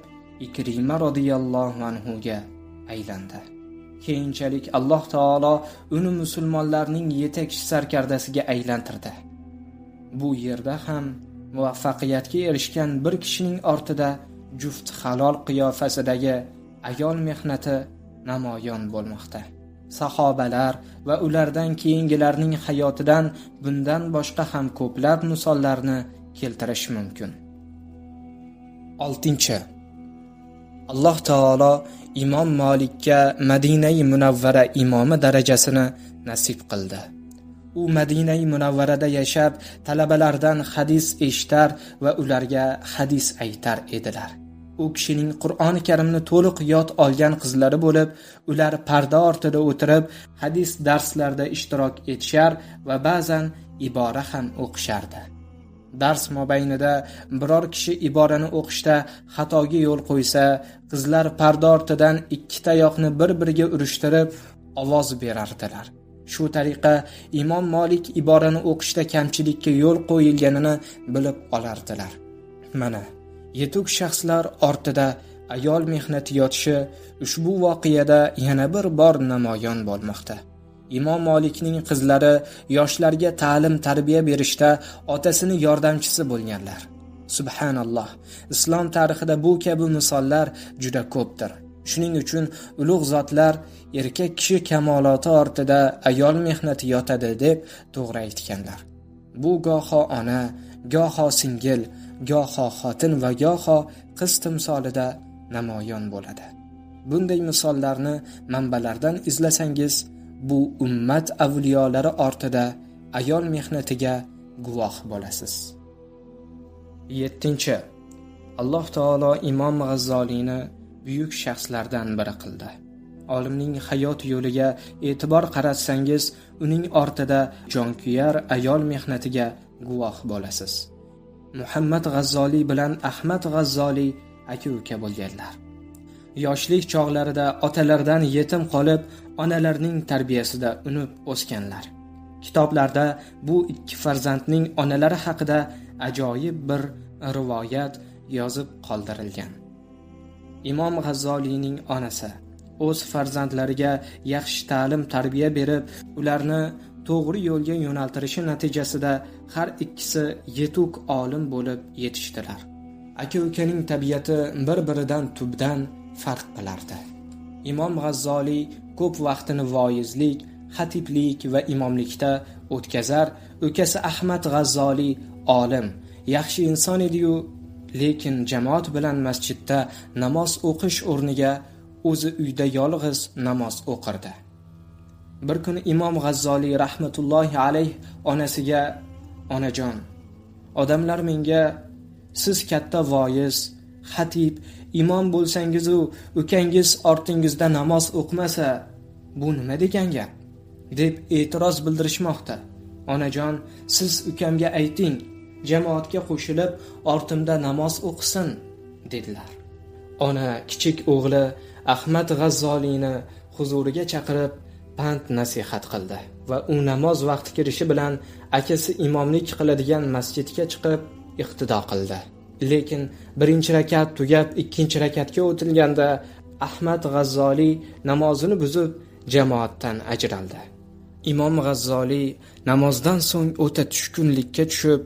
S1: Ikrima radhiyallohu anhu ga aylandi. Keyinchalik Alloh taolo uni musulmonlarning yetakchi sarkardasiga aylantirdi. Bu yerda ham muvaffaqiyatga erishgan bir kishining ortida juft halol qiyofasidagi ayol mehnati namoyon bo'lmoqda. Sahobalar va ulardan keyingilarning hayotidan bundan boshqa ham ko'plab misollarni keltirish mumkin. 6. Alloh taolo Imom Malikka Madina-i Munavvara imomi darajasini nasib qildi. U Madina-i Munavvarada yashab, talabalardan hadis eshitar va ularga hadis aytar edilar. U kishining Qur'oni Karimni to'liq yod olgan qizlari bo'lib, ular parda ortida o'tirib hadis darslarida ishtirok etishar va ba'zan ibora ham o'qishardi. Dars mobaynida biror kishi iborani o'qishda xatoga yo'l qo'ysa, qizlar parda ortidan ikki tayoqni bir-biriga urishtirib ovoz berardilar. Shu tariqa Imom Malik iborani o'qishda kamchilikka yo'l qo'yilganini bilib olardilar. Mana, yetuk shaxslar ortida Ayol mehnati yotishi ushbu voqeada yana bir bor namoyon bo'lmoqda. Imom Molikning qizlari yoshlarga ta'lim tarbiya berishda otasini yordamchisi bo'lganlar. Subhanalloh, islom tarixida bu kabi misollar juda ko'pdir. Shuning uchun ulug' zotlar erkak kishi kamoloti ortida ayol mehnati yotadi deb to'g'ri aytganlar. Bu goho ona, goho singil, goho xotin va goho qiz timsolida namoyon bo'ladi. Bunday misollarni manbalardan izlasangiz, bu ummat avliyolari ortida ayol mehnatiga guvoh bo'lasiz. 7. Alloh taolo Imom G'azzoliyni buyuk shaxslardan biri qildi. Olimning hayot yo'liga e'tibor qaratsangiz, uning ortida jonkuyar ayol mehnatiga guvoh bo'lasiz. Muhammad G'azzoliy bilan Ahmad G'azzoliy aka-uka bo'lganlar. Yoshlik chog'larida otalaridan yetim qolib, onalarining tarbiyasida unib o'sganlar. Kitoblarda bu ikki farzandning onalari haqida ajoyib bir rivoyat yozib qoldirilgan. Imom G'azzoliyning onasi o'z farzandlariga yaxshi ta'lim tarbiya berib, ularni to'g'ri yo'lga yo'naltirishi natijasida har ikkisi yetuk olim bo'lib yetishdilar. Aka-ukaning tabiati bir-biridan tubdan farq qilardi. Imom G'azzoliy ko'p vaqtini voizlik, xatiblik va imomlikda o'tkazar, ukasi Ahmad G'azzoliy olim, yaxshi inson edi-yu, lekin jamoat bilan masjidda namoz o'qish o'rniga o'zi uyda yolg'iz namoz o'qirdi. Bir kuni Imom G'azzoliy rahmatullohi alayh onasiga: "Onajon, odamlar menga siz katta voiz, xatib, imom bo'lsangiz-u, ukangiz ortingizda namoz o'qmasa, bu nima degan gap?" deb e'tiroz bildirishmoqda. "Onajon, siz ukamga ayting, jamoatga qo'shilib ortimda namoz o'qisin", dedilar. Ona kichik o'g'li Ahmad G'azzoliyni huzuriga chaqirib pand nasihat qildi va u namoz vaqti kirishi bilan akasi imomlik qiladigan masjidga chiqib iqtido qildi. Lekin birinchi rakat tugab ikkinchi rakatga o'tilganda Ahmad G'azzoliy namozini buzib jamoatdan ajraldi. Imom G'azzoliy namozdan so'ng o'ta tushkunlikka tushib,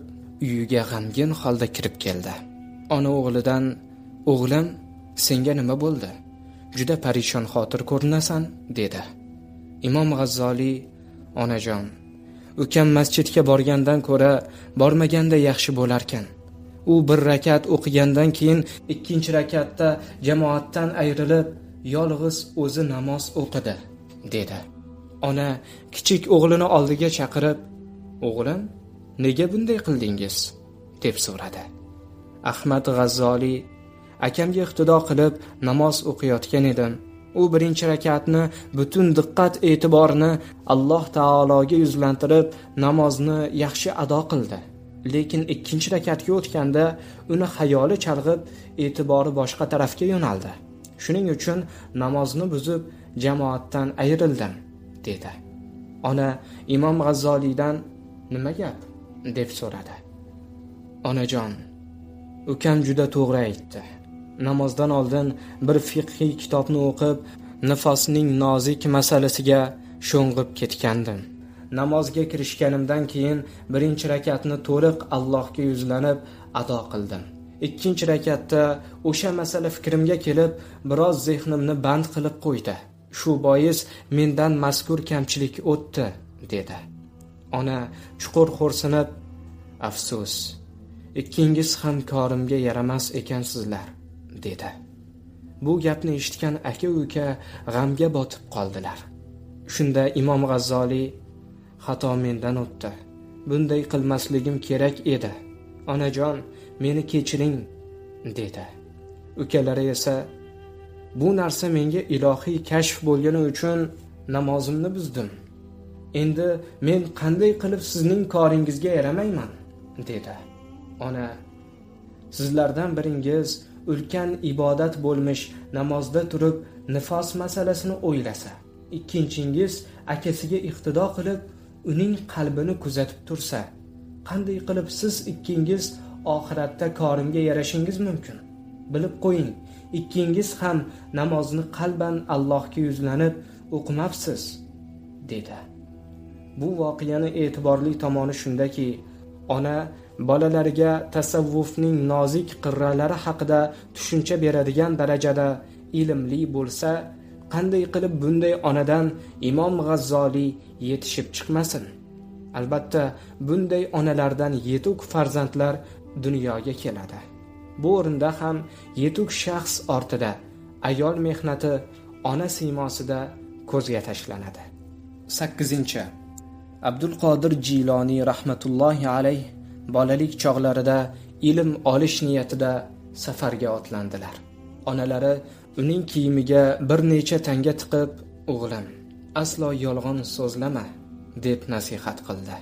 S1: uyiga g'amgin holda kirib keldi. Ona o'g'lidan: "O'g'lim, senga nima bo'ldi? Juda parishon xotir ko'rinasan", dedi. Imom G'azzoliy: "Onajon, ukam masjidga borgandan ko'ra bormaganda yaxshi bo'larkan. U bir rakat o'qigandan keyin ikkinchi rakatda jamoatdan ayrilib, yolg'iz o'zi namoz o'qidi", dedi. Ona kichik o'g'lini oldiga chaqirib: "O'g'lim, nega bunday qildingiz?" deb so'radi. Ahmad G'azzoliy: "Akamga iqtido qilib namoz o'qiyotgan edim. U birinchi rakatni butun diqqat e'tiborini Alloh taologa yuzlantirib namozni yaxshi ado qildi. Lekin ikkinchi rakatga o'tganda uni xayoli chalg'ib, e'tibori boshqa tarafga yo'naldi. Shuning uchun namozni buzib jamoatdan ayrildim", dedi. Ona Imom G'azzoliydan: "Nima gap?" deb so'radi. "Onajon, ukam juda to'g'ri aytdi. Namozdan oldin bir fiqhiy kitobni o'qib, nifosning nozik masalasiga sho'ng'ib ketgandim. Namozga kirishganimdan keyin birinchi rakatni to'liq Allohga yuzlanib ado qildim. Ikkinchi rakatda o'sha masala fikrimga kelib, biroz zehnimni band qilib qo'ydi. Shu bois mendan mazkur kamchilik o'tdi", dedi. Ona chuqur xo'rsinib: "Afsus, ikkingiz ham korimga yaramas ekansizlar", dedi. Bu gapni eshitgan aka-uka g'amga botib qoldilar. Shunda Imom G'azzoliy: "Xato mendan o'tdi. Bunday qilmasligim kerak edi. Onajon, meni kechiring", dedi. Ukalari esa: "Bu narsa menga ilohiy kashf bo'lgani uchun namozimni buzdim. Endi men qanday qilib sizning koringizga yaramayman?" dedi. Ona: "Sizlardan biringiz ulkan ibodat bo'lmish namozda turib nifos masalasini o'ylasa, ikkinchingiz akasiga iqtido qilib uning qalbini kuzatib tursa, qanday qilib siz ikkingiz oxiratda korimga yarashingiz mumkin?" Bilib qo'ying, ikkingiz ham namozni qalban Allohga yuzlanib o'qimabsiz, dedi. Bu voqeani e'tiborli tomoni shundaki, ona bolalariga tasavvufning nozik qirralari haqida tushuncha beradigan darajada ilmli bo'lsa, qanday qilib bunday onadan Imom G'azzoliy yetishib chiqmasin? Albatta, bunday onalardan yetuk farzandlar dunyoga keladi. Bu o'rinda ham yetuk shaxs ortida ayol mehnati ona siymosida ko'zga tashlanadi. 8. Abdul Qodir Jiloniy rahmatullohi alayh bolalik chog'larida ilm olish niyatida safarga otlandilar. Onalari uning kiyimiga bir necha tanga tiqib, "O'g'lim, aslo yolg'on so'zlama", deb nasihat qildi.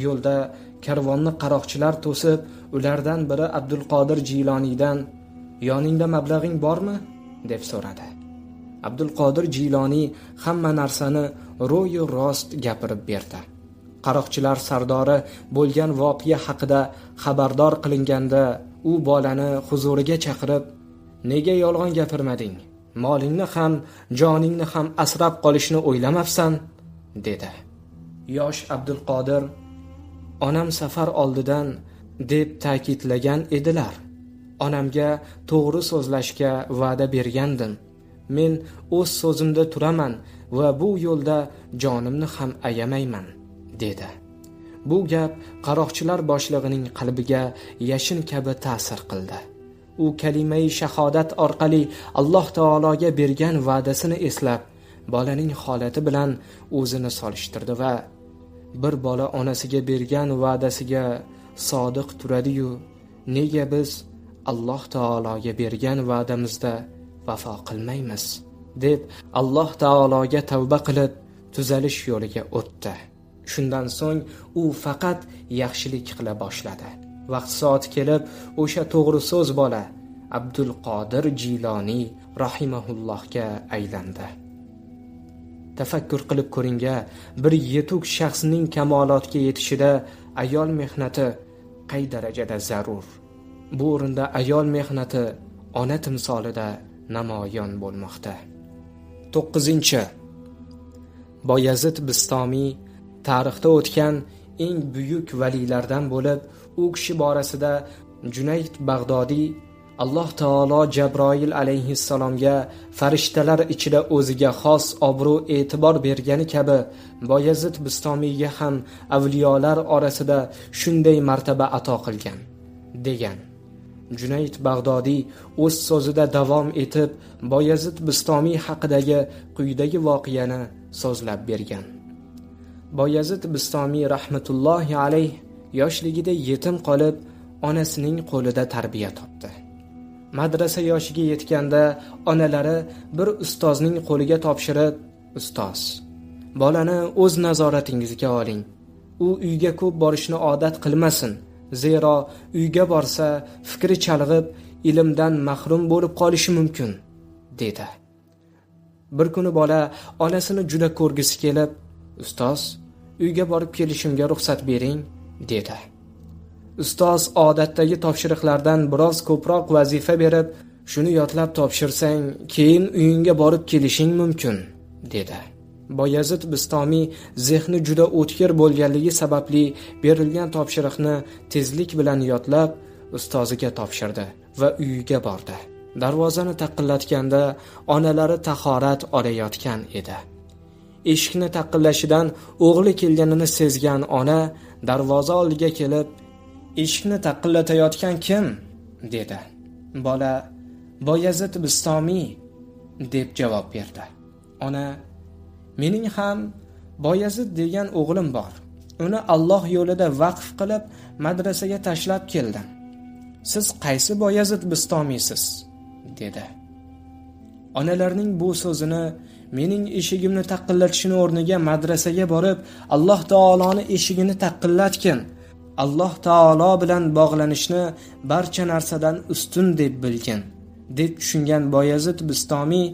S1: Yo'lda karvonni qaroqchilar to'sib, ulardan biri Abdul Qodir Jiloniydan "Yoningda mablag'ing bormi?" deb so'radi. Abdul Qodir Jiloniy hamma narsani ro'yi rost gapirib berdi. Qaroqchilar sardori bo'lgan voqea haqida xabardor qilinganda, u bolani huzuriga chaqirib, "Nega yolg'on gapirmading? Molingni ham, joningni ham asrab qolishni o'ylamabsan?" dedi. Yosh Abdul Qodir, "Onam safar oldidan" deb ta'kidlagan edilar. "Onamga to'g'ri so'zlashga va'da bergandim. Men o'z so'zimda turaman va bu yo'lda jonimni ham ayamayman", dedi. Bu gap qaroqchilar boshlig'ining qalbiga yashin kabi ta'sir qildi. U kalimai shahodat orqali Alloh taologa bergan va'dasini eslab, bolaning holati bilan o'zini solishtirdi va bir bola onasiga bergan va'dasiga sodiq turadi-yu, nega biz Alloh taologa bergan va'damizda vafo qilmaymiz, deb Alloh taologa tavba qilib tuzalish yo'liga o'tdi. Shundan so'ng u faqat yaxshilik qila boshladi. Vaqt soati kelib, o'sha to'g'ri so'z bola Abdul Qodir Jiloniy rahimahullohga aylandi. Tafakkur qilib ko'ringa, bir yetuk shaxsning kamolotga yetishida ayol mehnati qay darajada zarur. Bu o'rinda ayol mehnati ona timsolida namoyon bo'lmoqda. 9. Boyazid Bistomiy tarixda o'tgan eng buyuk valilardan bo'lib, u kishi borasida Junayd Bag'dodiy Alloh taolo Jabroil alayhissalomga farishtalar ichida o'ziga xos obro' e'tibor bergani kabi, Boyazid Bistomiyga ham avliyolar orasida shunday martaba ato qilgan, degan. Junayd Bag'dodiy o'z so'zida davom etib, Boyazid Bistomiy haqidagi quyidagi voqeani so'zlab bergan. Boyazid Bistomiy rahmatullohi alayh yoshligida yetim qolib, onasining qo'lida tarbiya topdi. Madrasa yoshiga yetganda onalari bir ustozning qo'liga topshirib, "Ustoz, bolani o'z nazoratingizga oling. U uyga ko'p borishni odat qilmasin. Zero uyga borsa fikri chalg'ib, ilmdan mahrum bo'lib qolishi mumkin", dedi. Bir kuni bola onasini juda ko'rgisi kelib, "Ustoz, uyga borib kelishimga ruxsat bering", dedi. Ustoz odatdagi topshiriqlardan biroz ko'proq vazifa berib, "Shuni yodlab topshirsang, keyin uyingga borib kelishing mumkin", dedi. Boyazid Bistomiy zehni juda o'tkir bo'lganligi sababli berilgan topshiriqni tezlik bilan yodlab, ustoziga topshirdi va uyiga bordi. Darvozani taqillatganda onalari tahorat olayotgan edi. Eshikni taqillashidan o'g'li kelganini sezgan ona darvoza oldiga kelib, "Eshikni taqillatayotgan kim?" dedi. Bola "Boyazid Bistomiy", deb javob berdi. Ona "Mening ham Boyazid degan o'g'lim bor. Uni Alloh yo'lida vaqf qilib madrasaga tashlab keldim. Siz qaysi Boyazid Bistomiysiz?" dedi. Onalarning bu so'zini mening eshigimni taqillatishini o'rniga madrasaga borib, Alloh taoloni eshigini taqillatgin. Alloh taolo bilan bog'lanishni barcha narsadan ustun deb bilgin, deb tushungan Boyazid Bistomiy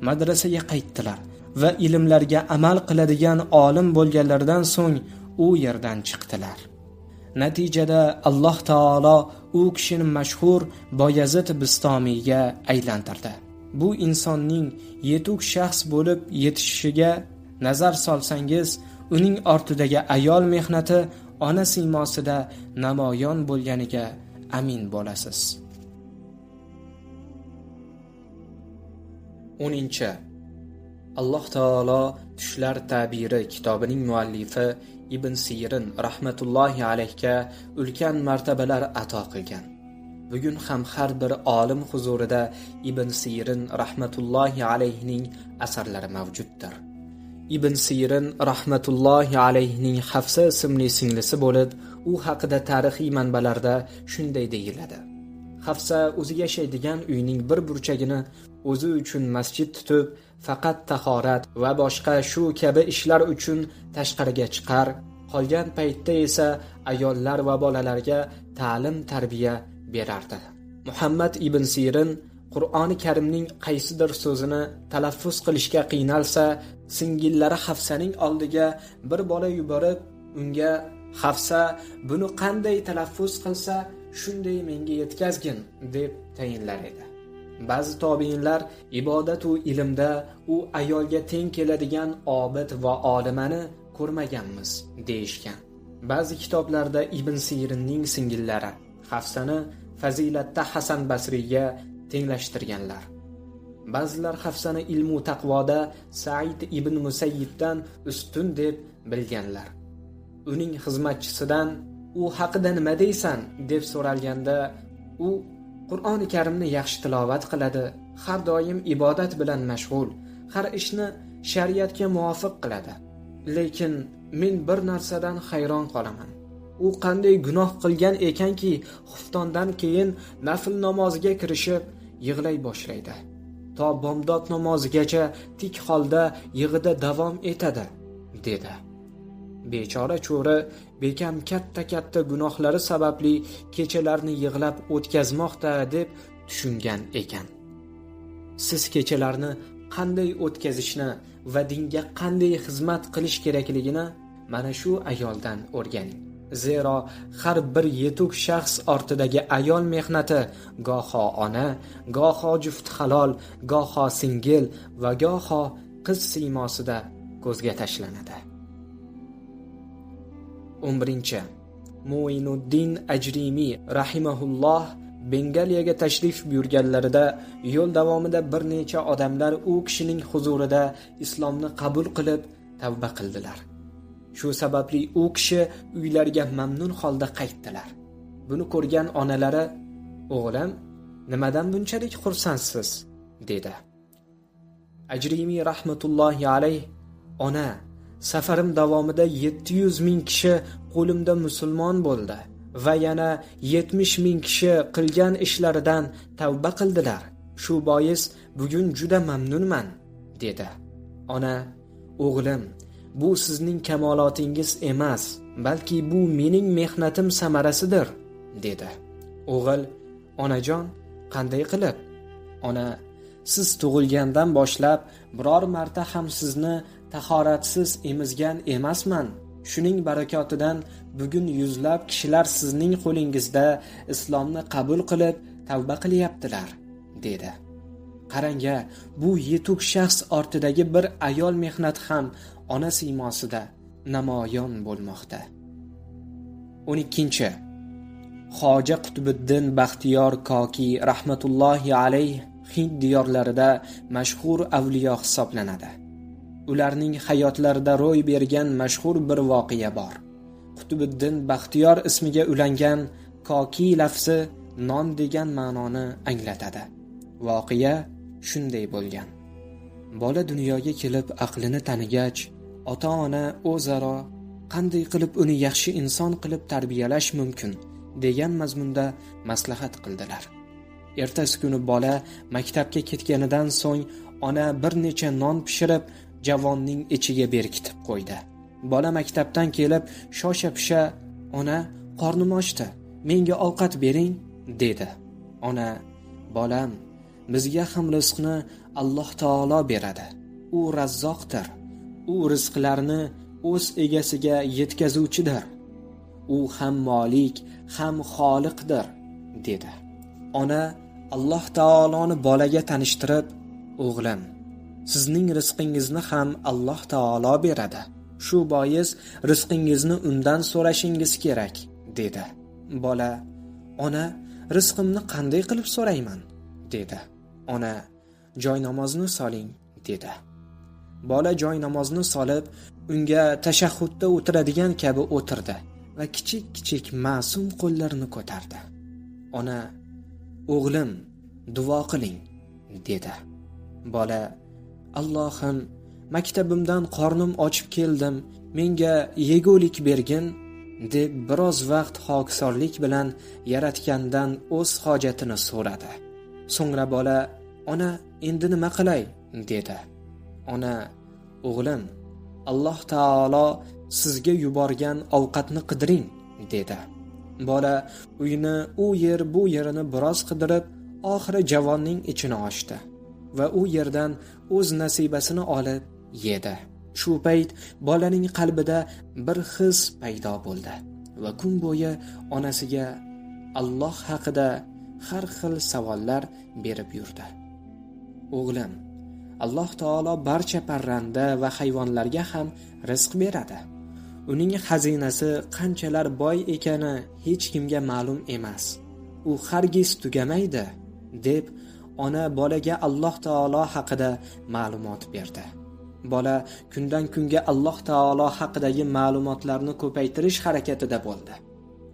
S1: madrasaga qaytdilar va ilmlarga amal qiladigan olim bo'lganlaridan so'ng u yerdan chiqdilar. Natijada Alloh taolo u kishini mashhur Boyazid Bistomiyga aylantirdi. Bu insonning yetuk shaxs bo'lib yetishishiga nazar solsangiz, uning ortidagi ayol mehnati ona siymosida namoyon bo'lganiga amin bo'lasiz. 10. Alloh taolo Tushlar ta'biri kitobining muallifi Ibn Sirin rahmatullohi alayhga ulkan martabalar ato qilgan. Bugun ham har bir olim huzurida Ibn Sirin rahmatullohi alayhining asarlari mavjuddir. Ibn Sirin rahmatullohi alayhining Hafsa ismli singlisi bo'lib, u haqida tarixiy manbalarda shunday deyiladi. Hafsa o'zi yashaydigan uyning bir burchagini o'zi uchun masjid tutib, faqat tahorat va boshqa shu kabi ishlar uchun tashqariga chiqar, qolgan paytda esa ayollar va bolalarga ta'lim tarbiya berardi. Muhammad ibn Sirin Qur'oni Karimning qaysidir so'zini talaffuz qilishga qiynalsa, singillari Hafsaning oldiga bir bola yuborib, unga Hafsa buni qanday talaffuz qilsa, shunday menga yetkazgin deb tayinlar edi. Ba'zi tobiinlar ibodat va ilmda u ayolga teng keladigan obid va olimani ko'rmaganmiz deyishgan. Ba'zi kitoblarda Ibn Sirinning singillari Hafsani fazilatda Hasan Basriga tenglashtirganlar. Ba'zilar Hafsani ilmu taqvoda Said ibn Musayyibdan ustun deb bilganlar. Uning xizmatchisidan u haqida nima deysan deb so'ralganda, u Qur'oni Karimni yaxshi tilovat qiladi, har doim ibodat bilan mashg'ul, har ishni shariatga muvofiq qiladi. Lekin men bir narsadan hayron qolaman. U qanday gunoh qilgan ekanki, xuftondan keyin nafl namoziga kirishib yig'lay boshlaydi. To bomdod namozigacha tik holda yig'ida davom etadi, dedi. Bechora cho'ri bekam katta gunohlari sababli kechalarni yig'lab o'tkazmoqda deb tushungan ekan. Siz kechalarni qanday o'tkazishni va dinga qanday xizmat qilish kerakligini mana shu ayoldan o'rganing. Zero har bir yetuk shaxs ortidagi ayol mehnati goho ona, goho juft halol, goho singil va goho qiz siymosida ko'zga tashlanadi. 11. Muinuddin Ajrimi rahimahulloh Bengaliyaga tashrif buyurganlarida yo'l davomida bir necha odamlar u kishining huzurida islomni qabul qilib tavba qildilar. Shu sababli u kishi uylariga mamnun holda qaytdilar. Buni ko'rgan onalari, "O'g'lim, nimadan bunchalik xursandsiz?" dedi. Ajrimi rahmatullohi alayh, "Ona, safarim davomida 700 ming kishi qo'limda musulmon bo'ldi va yana 70 ming kishi qilgan ishlaridan tavba qildilar. Shu bois bugun juda mamnunman", dedi. Ona, "O'g'lim, bu sizning kamolotingiz emas, balki bu mening mehnatim samarasidir", dedi. O'g'il, "Onajon, qanday qilib?" Ona, "Siz tug'ilgandan boshlab biror marta ham sizni tahoratsiz emizgan emasman. Shuning barakotidan bugun yuzlab kishilar sizning qo'lingizda islomni qabul qilib tavba qilyaptilar", dedi. Qarangga, bu yetuk shaxs ortidagi bir ayol mehnati ham ona siymosida namoyon bo'lmoqda. 12. Xoja Qutbiddin Baxtiyor Koki rahmatullohi alayh Hind diyorlarida mashhur avliyo hisoblanadi. Ularning hayotlarida ro'y bergan mashhur bir voqea bor. Qutbiddin Baxtiyor ismiga ulangan Koki lafzi non degan ma'noni anglatadi. Voqea shunday bo'lgan. Bola dunyoga kelib aqlini tanigach, ota-ona o'zaro qanday qilib uni yaxshi inson qilib tarbiyalash mumkin degan mazmunda maslahat qildilar. Ertasi kuni bola maktabga ketganidan so'ng ona bir necha non pishirib javonning ichiga berkitib qo'ydi. Bola maktabdan kelib shosha-pisha, "Ona, qornim ochdi, menga ovqat bering", dedi. Ona, "Bolam, bizga ham rizqni Alloh taolo beradi. U Razzoqdir. U rizqlarni o'z egasiga yetkazuvchidir. U ham Molik, ham Xoliqdir. dedi. Ona Alloh taoloni bolaga tanishtirib, o'g'lim, sizning rizqingizni ham Alloh taolo beradi. Shu bois rizqingizni undan so'rashingiz kerak, dedi. Bola, ona, rizqimni qanday qilib so'rayman, dedi. Ona, joy namozni soling, dedi. Bola joy namozni solib, unga tashahhudda o'tiradigan kabi o'tirdi va kichik ma'sum qo'llarini ko'tardi. Ona, o'g'lim, duo qiling, dedi. Bola, Allohim, maktabimdan qornim ochib keldim, menga yegulik bergin, deb biroz vaqt xokisorlik bilan Yaratgandan o'z hojatini so'radi. So'ngra bola, ona, endi nima qilay, dedi. Ona, o'g'lim, Alloh taolo sizga yuborgan ovqatni qidiring, dedi. Bola uyni u yer bu yerini biroz qidirib, oxiri javonning ichini ochdi va u yerdan o'z nasibasini olib yedi. Shu payt bolaning qalbida bir his paydo bo'ldi va kun bo'yi onasiga Alloh haqida har xil savollar berib yurdi. O'g'lim, Alloh taolo barcha parranda va hayvonlarga ham rizq beradi. Uning xazinasi qanchalar boy ekani hech kimga ma'lum emas. U hargiz tugamaydi, deb ona bolaga Alloh taolo haqida ma'lumot berdi. Bola kundan kunga Alloh taolo haqidagi ma'lumotlarni ko'paytirish harakatida bo'ldi.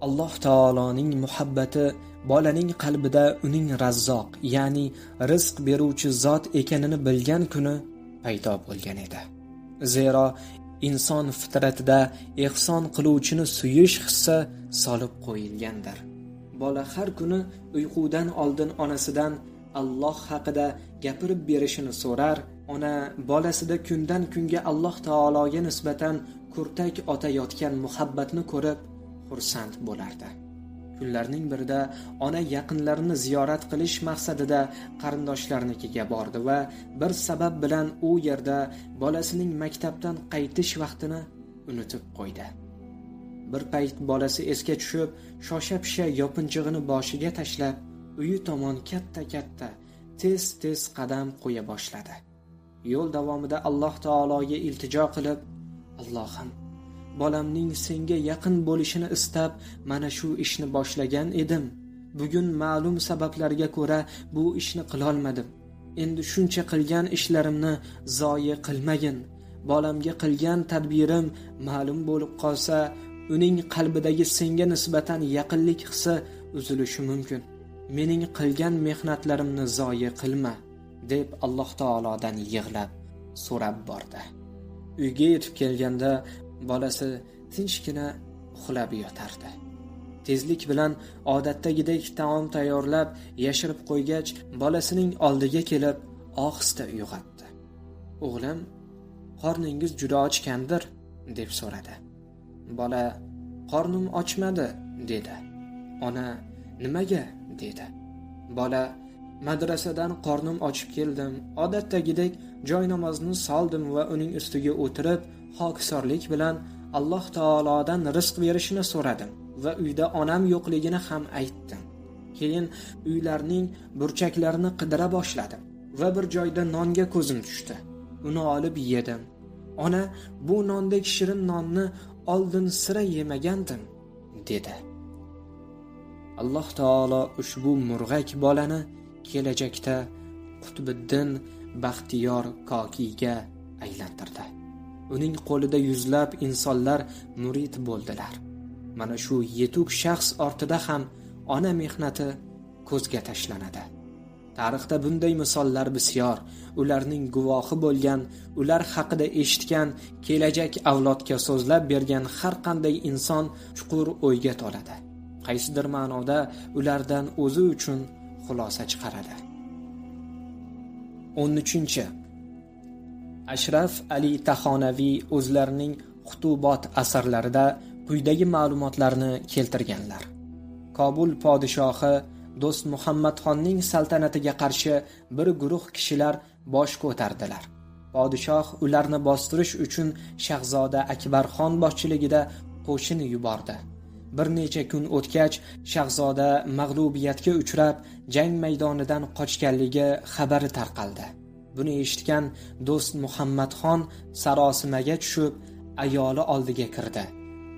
S1: Alloh taoloning muhabbati bolaning qalbida uning Razzoq, ya'ni rizq beruvchi zot ekanini bilgan kuni paydo bo'lgan edi. Zero inson fitratida ehson qiluvchini suyish hissi solib qo'yilgandir. Bola har kuni uyqudan oldin onasidan Alloh haqida gapirib berishini so'rar. Ona bolasida kundan kunga Alloh taologa nisbatan kurtak otayotgan muhabbatni ko'rib xursand bo'lardi. Kunlarning birida ona yaqinlarini ziyorat qilish maqsadida qarindoshlarnikiga bordi va bir sabab bilan u yerda bolasining maktabdan qaytish vaqtini unutib qo'ydi. Bir payt bolasi esga tushib, shosha-pisha yopinchig'ini boshiga tashlab, uyi tomon katta tez qadam qo'ya boshladi. Yo'l davomida Alloh taologa iltijo qilib, Allohim, bolamning senga yaqin bo'lishini istab, mana shu ishni boshlagan edim. Bugun ma'lum sabablarga ko'ra bu ishni qila olmadim. Endi shuncha qilgan ishlarimni zoyi qilmagin. Bolamga qilgan tadbirim ma'lum bo'lib qolsa, uning qalbidagi senga nisbatan yaqinlik hissi uzilishi mumkin. Mening qilgan mehnatlarimni zoyi qilma, deb Alloh taolodan yig'lab so'rab bordi. Uyga yetib kelganda bolasi tinchgina uxlab yotardi. Tezlik bilan odatdagidek taom tayyorlab yashirib qo'ygach, bolasining oldiga kelib ohista uyg'otdi. O'g'lim, qorningiz juda ochgandir, deb so'radi. Bola, qornim ochmadi, dedi. Ona, nimaga, dedi. Bola, madrasadan qornim ochib keldim. Odatdagidek joy namozni soldim va uning ustiga o'tirib, xokisorlik bilan Alloh taolodan rizq berishini so'radim va uyda onam yo'qligini ham aytdim. Keyin uylarning burchaklarini qidira boshladim va bir joyda nonga ko'zim tushdi. Uni olib yedim. Ona, bu nondek shirin nonni oldin sira yemagandim, dedi. Alloh taolo ushbu murg'ak bolani kelajakda Qutbiddin Baxtiyor Kokiyga aylantirdi. Uning qo'lida yuzlab insonlar murid bo'ldilar. Mana shu yetuk shaxs ortida ham ona mehnati ko'zga tashlanadi. Tarixda bunday misollar bisyor. Ularning guvohi bo'lgan, ular haqida eshitgan, kelajak avlodga so'zlab bergan har qanday inson chuqur o'yga toladi. Qaysidir ma'noda ulardan o'zi uchun xulosa chiqaradi. 13. Ashraf Ali Taxonaviy o'zlarining Xutubot asarlarida quyidagi ma'lumotlarni keltirganlar. Kobul podshohi Do'st Muhammadxonning saltanatiga qarshi bir guruh kishilar bosh ko'tardilar. Podshoh ularni bostirish uchun Shahzoda Akbarxon boshchiligida qo'shin yubordi Bir necha kun o'tgach, shahzoda mag'lubiyatga uchrab, jang maydonidan qochganligi xabari tarqaldi. Buni eshitgan do'st Muhammadxon sarosimaga tushib, ayoli oldiga kirdi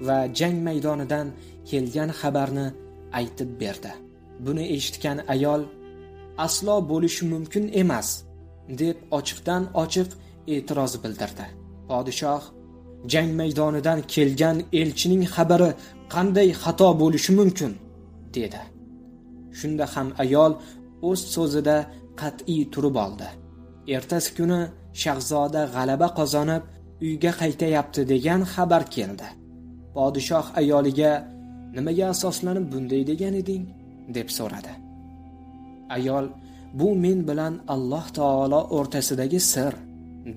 S1: va jang maydonidan kelgan xabarni aytib berdi. Buni eshitgan ayol aslo bo'lishi mumkin emas deb ochiqdan ochiq e'tiroz bildirdi. Podshoh jang maydonidan kelgan elchining xabari qanday xato bo'lishi mumkin dedi. Shunda ham ayol o'z so'zida qat'iy turib oldi. Ertasi kuni shahzoda g'alaba qozonib uyga qaytayapti degan xabar keldi. Podshoh ayoliga nimaga asoslanib bunday degan eding deb so'radi. Ayol bu men bilan Alloh taolo o'rtasidagi sir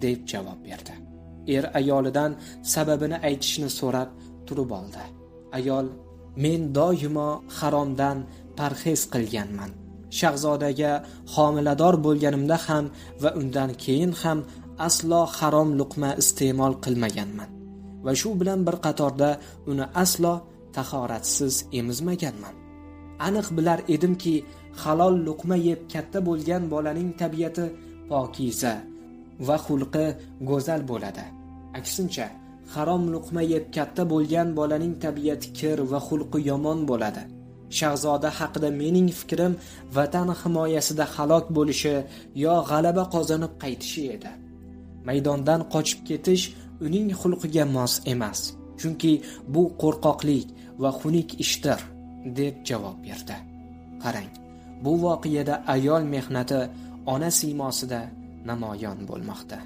S1: deb javob berdi. Ayolidan sababini aytishni so'rab turib oldi. Ayol men doimo haromdan parhez qilganman. Shahzodaga homilador bo'lganimda ham va undan keyin ham aslo harom luqma iste'mol qilmaganman va shu bilan bir qatorda uni aslo tahoratsiz emizmaganman. Aniq bilar edimki, halol luqma yeb katta bo'lgan bolaning tabiati pokiza va xulqi go'zal bo'ladi. Aksincha, harom luqma yeb katta bo'lgan bolaning tabiati kir va xulqi yomon bo'ladi. Shahzoda haqida mening fikrim vatan himoyasida halok bo'lishi yo g'alaba qozonib qaytishi edi. Maydondan qochib ketish uning xulqiga mos emas, chunki bu qo'rqoqlik va xunuk ishdir deb javob berdi. Qarang, bu voqeada ayol mehnati ona siymosida namoyon bo'lmoqda.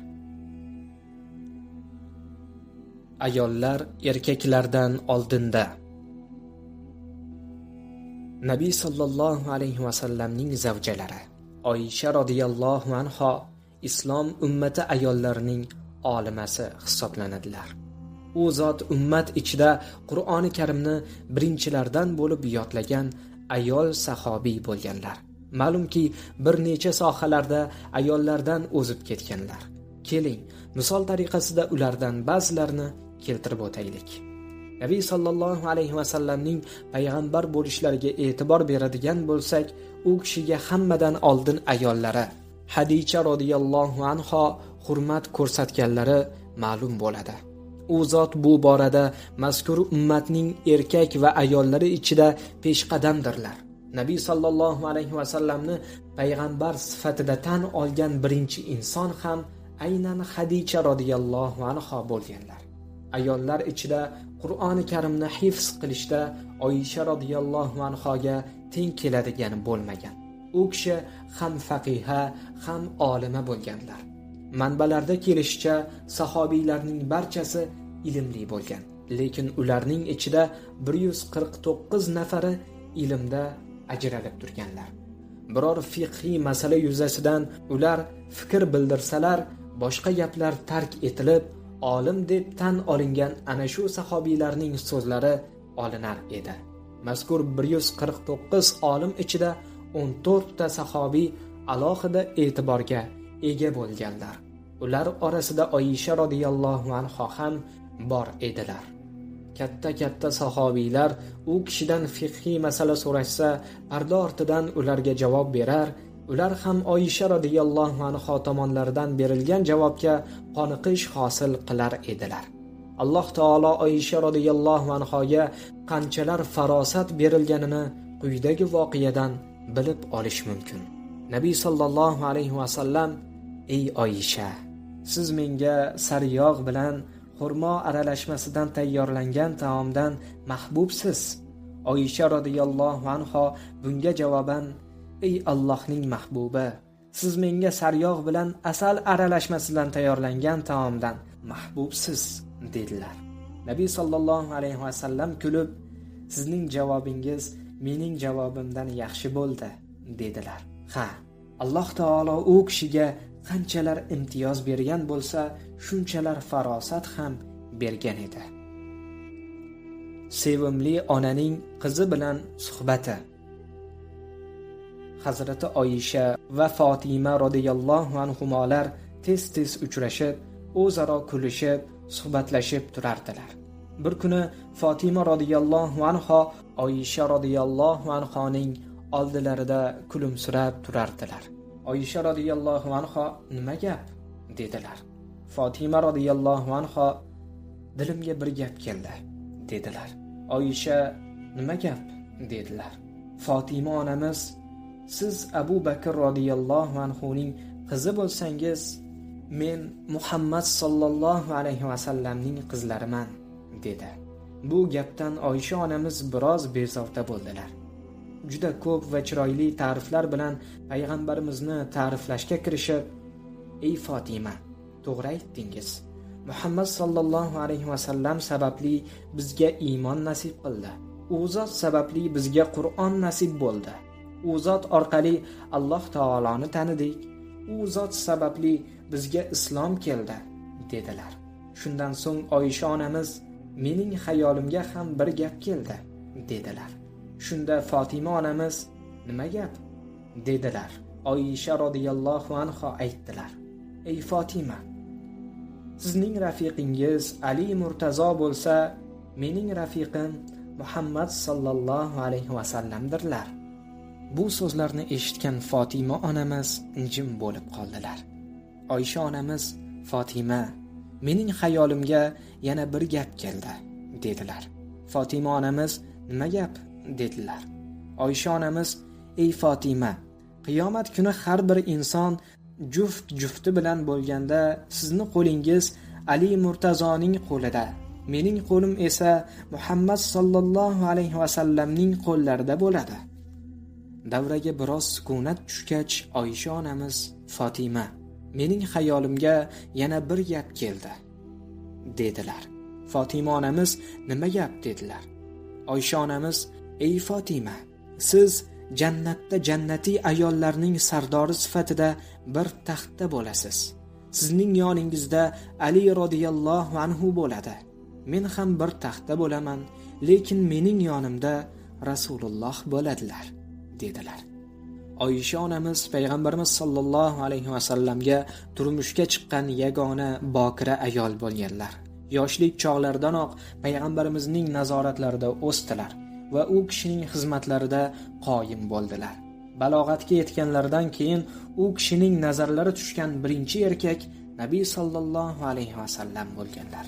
S1: Ayollar erkaklardan oldinda. Nabiy sallallohu alayhi va sallamning zavjalari Oysha radhiyallohu anha islom ummati ayollarining olimasi hisoblanadilar. U zot ummat ichida Qur'oni Karimni birinchilardan bo'lib yodlagan ayol sahobiy bo'lganlar. Ma'lumki, bir necha sohalarda ayollardan o'zib ketganlar. Keling, misol tariqasida ulardan ba'zilarini keltirib o'taylik. Nabiy sallallohu alayhi va sallamning payg'ambar bo'lishlariga e'tibor beradigan bo'lsak, u kishiga hammadan oldin ayollari Hadicha radhiyallohu anha hurmat ko'rsatganlari ma'lum bo'ladi. U zot bu borada mazkur ummatning erkak va ayollari ichida peshqadamdirlar. Nabiy sallallohu alayhi va sallamni payg'ambar sifatida tan olgan birinchi inson ham aynan Hadicha radhiyallohu anha bo'lganlar. Ayollar ichida Qur'oni Karimni hifz qilishda Oysha radhiyallohu anhoga teng keladigani bo'lmagan. U kishi ham faqiha, ham olima bo'lganlar. Manbalarda kelishicha, sahobiylarning barchasi ilmli bo'lgan, lekin ularning ichida 149 nafari ilmda ajralib turganlar. Biror fiqhiy masala yuzasidan ular fikr bildirsalar, boshqa gaplar tark etilib, olim deb tan olingan ana shu sahobiylarning so'zlari olinar edi. Mazkur 149 olim ichida 14 ta sahobiy alohida e'tiborga ega bo'lganlar. Ular orasida Oysha radhiyallohu anha ham bor edilar. Katta sahobiylar u kishidan fiqhiy masala so'rashsa, parda ortidan ularga javob berar. Ular ham Oysha radhiyallohu anha tomonlaridan berilgan javobga qoniqish hosil qilar edilar. Alloh taolo Oysha radhiyallohu anhoga qanchalar farosat berilganini quyidagi voqeadan bilib olish mumkin. Nabiy sallallohu alayhi va sallam: "Ey Oysha, siz menga sariyog' bilan xurmo aralashmasidan tayyorlangan taomdan mahbubsiz." Oysha radhiyallohu anha bunga javoban: "Ey Allohning mahbubi, siz menga sariyog' bilan asal aralashmasidan tayyorlangan taomdan mahbubsiz" dedilar. Nabiy sallallohu alayhi va sallam kulib: "Sizning javobingiz mening javobimdan yaxshi bo'ldi" dedilar. Ha, Alloh taolo u kishiga qanchalar imtiyoz bergan bo'lsa, shunchalar farosat ham bergan edi. Sevimli onaning qizi bilan suhbati. Hazrati Oysha va Fatima radhiyallohu anhumolar tez-tez uchrashib, o'zaro kulishib, suhbatlashib turardilar. Bir kuni Fatima radhiyallohu anha Oysha radhiyallohu anhoning oldilarida kulimsirab turardilar. Oysha radhiyallohu anha nima gap dedilar. Fatima radhiyallohu anha dilimga bir gap keldi dedilar. Oysha nima gap dedilar. Fatima onamiz siz Abu Bakr radhiyallohu anhuning qizi bo'lsangiz, men Muhammad sallallohu alayhi va sallamning qizlariman dedi. Bu gapdan Oysha onamiz biroz bezovta bo'ldilar. Juda ko'p va chiroyli ta'riflar bilan payg'ambarimizni ta'riflashga kirishib, ey Fatima, to'g'ri aytdingiz. Muhammad sallallohu alayhi va sallam sababli bizga iymon nasib qildi. U zot sababli bizga Qur'on nasib bo'ldi. U zot orqali Alloh taoloni tanidik. U zot sababli bizga islom keldi dedilar. Shundan so'ng Oysha onamiz mening xayolimga ham bir gap keldi dedilar. Shunda Fatima onamiz nima gap dedilar. Oysha radhiyallohu anha aytdilar. Ey Fatima, sizning rafiqingiz Ali Murtazo bo'lsa, mening rafiqim Muhammad sallallohu alayhi va sallamdirlar. Bu so'zlarni eshitgan Fatima onamiz jim bo'lib qoldilar. Oysha onamiz Fatima, mening xayolimga yana bir gap keldi dedilar. Fatima onamiz nima gap dedilar. Oysha onamiz ey Fatima, qiyomat kuni har bir inson jufti bilan bo'lganda sizni qo'lingiz Ali Murtazoning qo'lida, mening qo'lim esa Muhammad sallallohu alayhi va sallamning qo'llarida bo'ladi. Davraga biroz sukunat tushgach, Oysha onamiz Fatima, mening xayolimga yana bir gap keldi dedilar. Fatima onamiz nima gap dedilar. Oysha onamiz ey Fatima, siz jannatda jannatiy ayollarning sardori sifatida bir taxtda bo'lasiz. Sizning yoningizda Ali radhiyallohu anhu bo'ladi. Men ham bir taxtda bo'laman, lekin mening yonimda Rasululloh bo'ladilar dedilar. Oysha onamiz payg'ambarimiz sallallohu alayhi va sallamga turmushga chiqqan yagona bokira ayol bo'lganlar. Yoshlik chog'laridanoq payg'ambarimizning nazoratlarida o'sdilar va u kishining xizmatlarida qoyim bo'ldilar. Balog'atga yetganlaridan keyin u kishining nazarlari tushgan birinchi erkak Nabiy sallallohu alayhi va sallam bo'lganlar.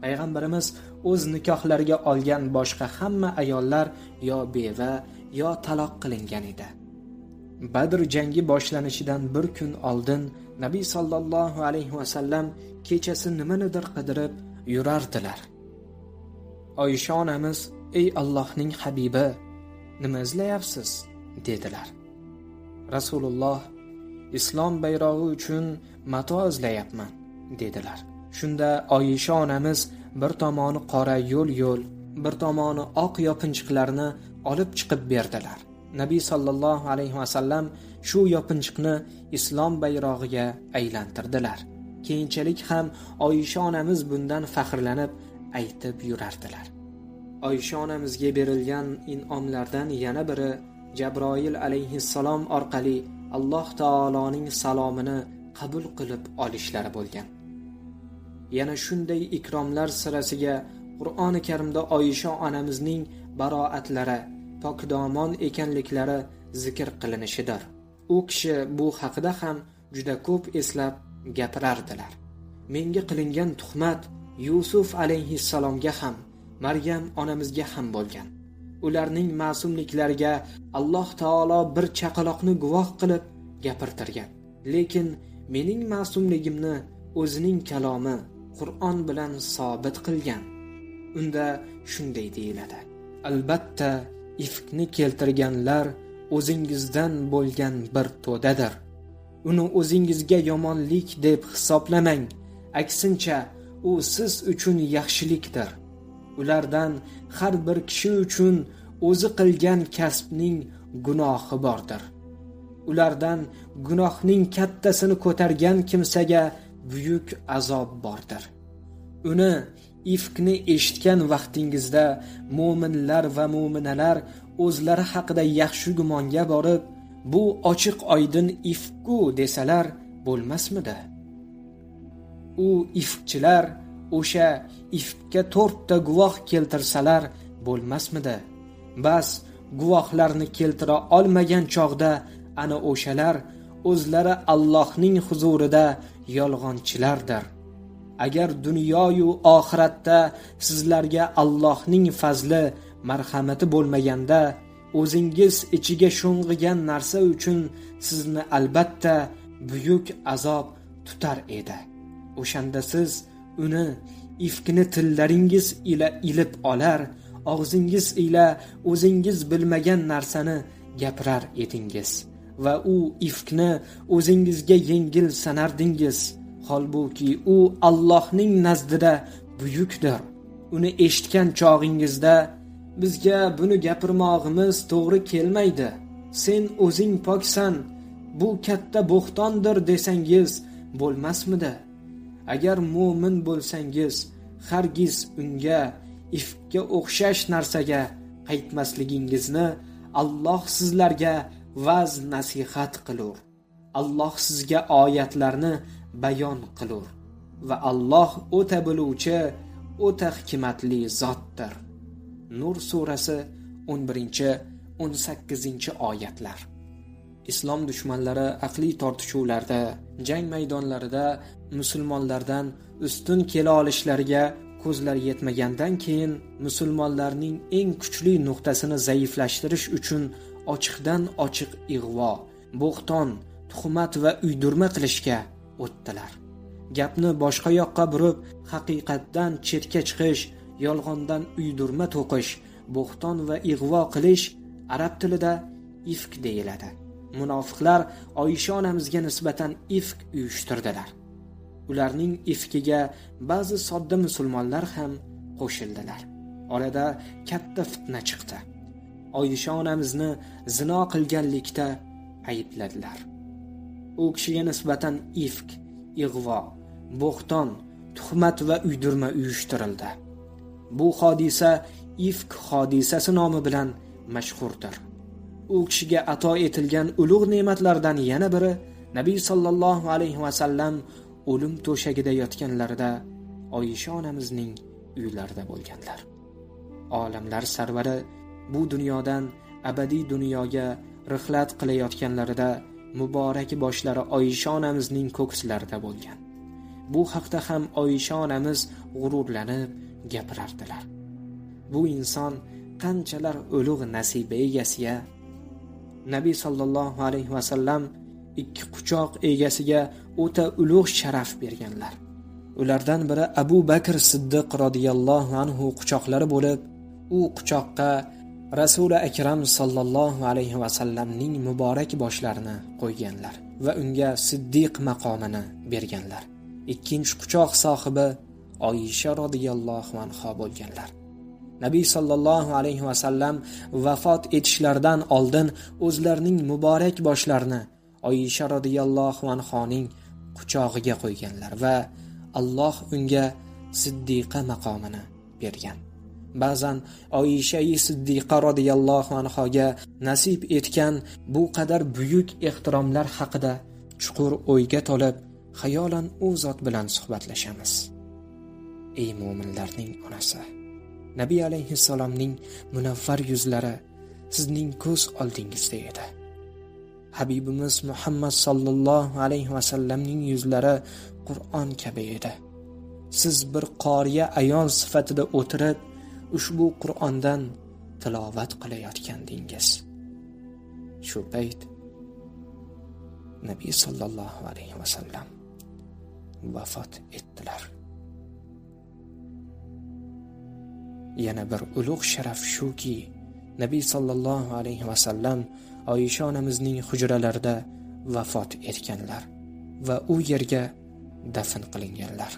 S1: Payg'ambarimiz o'z nikohlariga olgan boshqa hamma ayollar yo beva yo taloq qilingan edi. Badr jangi boshlanishidan bir kun oldin Nabiy sallallohu alayhi va sallam kechasi nimanidir qidirib yurardilar. Oysha onamiz ey Allohning habibi, nima izlayapsiz dedilar. Rasululloh islom bayrog'i uchun mato izlayapman dedilar. Shunda Oysha onamiz bir tomoni qora yo'l, bir tomoni oq yopinchiqlarni olib chiqib berdilar. Nabiy sallallohu alayhi va sallam shu yopinchiqni islom bayrog'iga aylantirdilar. Keyinchalik ham Oysha onamiz bundan faxrlanib aytib yurardilar. Oysha onamizga berilgan in'omlardan yana biri Jabroil alayhissalom orqali Alloh taoloning salomini qabul qilib olishlari bo'lgan. Yana shunday ikromlar sirasiga Qur'oni Karimda Oysha onamizning baroatlari, pokdomon ekanliklari zikr qilinishidir. U kishi bu haqida ham juda ko'p eslab gapirardilar. Menga qilingan tuhmat Yusuf alayhissalomga ham, Maryam onamizga ham bo'lgan. Ularning ma'sumliklariga Alloh taolo bir chaqaloqni guvoh qilib gapirtirgan. Lekin mening ma'sumligimni o'zining kalomi Qur'on bilan sabit qilgan. Unda shunday deyiladi: albatta ifkni keltirganlar o'zingizdan bo'lgan bir to'dadir. Uni o'zingizga yomonlik deb hisoblamang, aksincha u siz uchun yaxshilikdir. Ulardan har bir kishi uchun o'zi qilgan kasbning gunohi bordir. Ulardan gunohning kattasini ko'targan kimsaga buyuk azob bordir. Uni ifkni eshitgan vaqtingizda mu'minlar va mu'minalar o'zlari haqida yaxshi gumonga borib, bu ochiq oydin ifku desalar bo'lmasmidi? U ifkchilar o'sha ifkka 4 ta guvoh keltirsalar bo'lmasmidi? Bas guvohlarni keltira olmagan chog'da ana o'shalar o'zlari Allohning huzurida yolg'onchilardir. Agar dunyo-yu oxiratda sizlarga Allohning fazli, marhamati bo'lmaganda, o'zingiz ichiga sho'ng'igan narsa uchun sizni albatta buyuk azob tutar edi. O'shanda siz uni ifkni tillaringiz ila ilib olar, og'zingiz ila o'zingiz bilmagan narsani gapirar edingiz va u ifkni o'zingizga yengil sanardingiz. Holbuki u Allohning nazdida buyukdir. Uni eshitgan chog'ingizda bizga buni gapirmog'imiz to'g'ri kelmaydi. Sen o'zing poksan, bu katta bo'xtondir desangiz bo'lmasmidi? Agar mu'min bo'lsangiz, hargiz unga ifkka o'xshash narsaga qaytmasligingizni Alloh sizlarga va'z nasihat qilur. Alloh sizga oyatlarni bayon qilur va Alloh o'ta biluvchi, o'ta hikmatli zotdir. Nur surasi 11-18 oyatlar. Islom dushmanlari aqliy tortishuvlarda, jang maydonlarida musulmonlardan ustun kela olishlariga ko'zlari yetmagandan keyin musulmonlarning eng kuchli nuqtasini zaiflashtirish uchun ochiqdan ochiq ig'vo, bo'xton, tuhmat va uydirma qilishga o'tdilar. Gapni boshqa yoqqa burib, haqiqatdan chetga chiqish, yolg'ondan uydirma to'qish, bo'xton va ig'vo qilish arab tilida ifk deyiladi. Munofiqlar Oysha onamizga nisbatan ifk uyushtirdilar. Ularning ifkiga ba'zi sodda musulmonlar ham qo'shildilar. Orada katta fitna chiqdi. Oysha onamizni zino qilganlikda aybladilar. U kishiga nisbatan ifk, ig'vo, bo'xton, tuhmat va uydirma uyushtirildi. Bu hodisa ifk hodisasi nomi bilan mashhurdir. U kishiga ato etilgan ulug' ne'matlardan yana biri Nabiy sallallohu alayhi va sallam o'lim to'shagida yotganlarida Oysha onamizning uylarida bo'lganlar. Olamlar sarvari bu dunyodan abadiy dunyoga rihlat qilayotganlarida muborak boshlari Oysha onamizning ko'kslarida bo'lgan. Bu haqda ham Oysha onamiz g'ururlanib gapirardilar. Bu inson qanchalar ulug' nasiba egasiga. Nabiy sallallohu alayhi va sallam 2 quchoq egasiga o'ta ulug' sharaf berganlar. Ulardan biri Abu Bakr Siddiq radhiyallohu anhu quchoqlari bo'lib, u quchoqqa Rasuli akram sallallohu alayhi va sallamning muborak boshlarini qo'yganlar va unga Siddiq maqomini berganlar. Ikkinchi quchoq sohibi Oysha radhiyallohu anha bo'lganlar. Nabiy sallallohu alayhi va sallam vafot etishlaridan oldin o'zlarining muborak boshlarini Oysha radhiyallohu anhoning quchog'iga qo'yganlar va Alloh unga Siddiqa maqomini bergan. Ba'zan Oysha Siddiqa radhiyallohu anhoga nasib etgan bu qadar buyuk ehtiromlar haqida chuqur o'yga tolib, xayolan u zot bilan suhbatlashamiz. Ey mu'minlarning onasi, Nabiy alayhissalomning munavvar yuzlari sizning ko'z oldingizda edi. Habibimiz Muhammad sallallohu alayhi va sallamning yuzlari Qur'on kabi edi. Siz bir qoriya ayol sifatida o'tirib, ushbu Qur'ondan tilovat qilayotgandingiz. Shu payt Nabiy sallallohu alayhi va sallam vafot etdilar. Yana bir ulug' sharaf shuki, Nabiy sallallohu alayhi va sallam Oysha onamizning hujralarida vafot etganlar va u yerga dafn qilinganlar.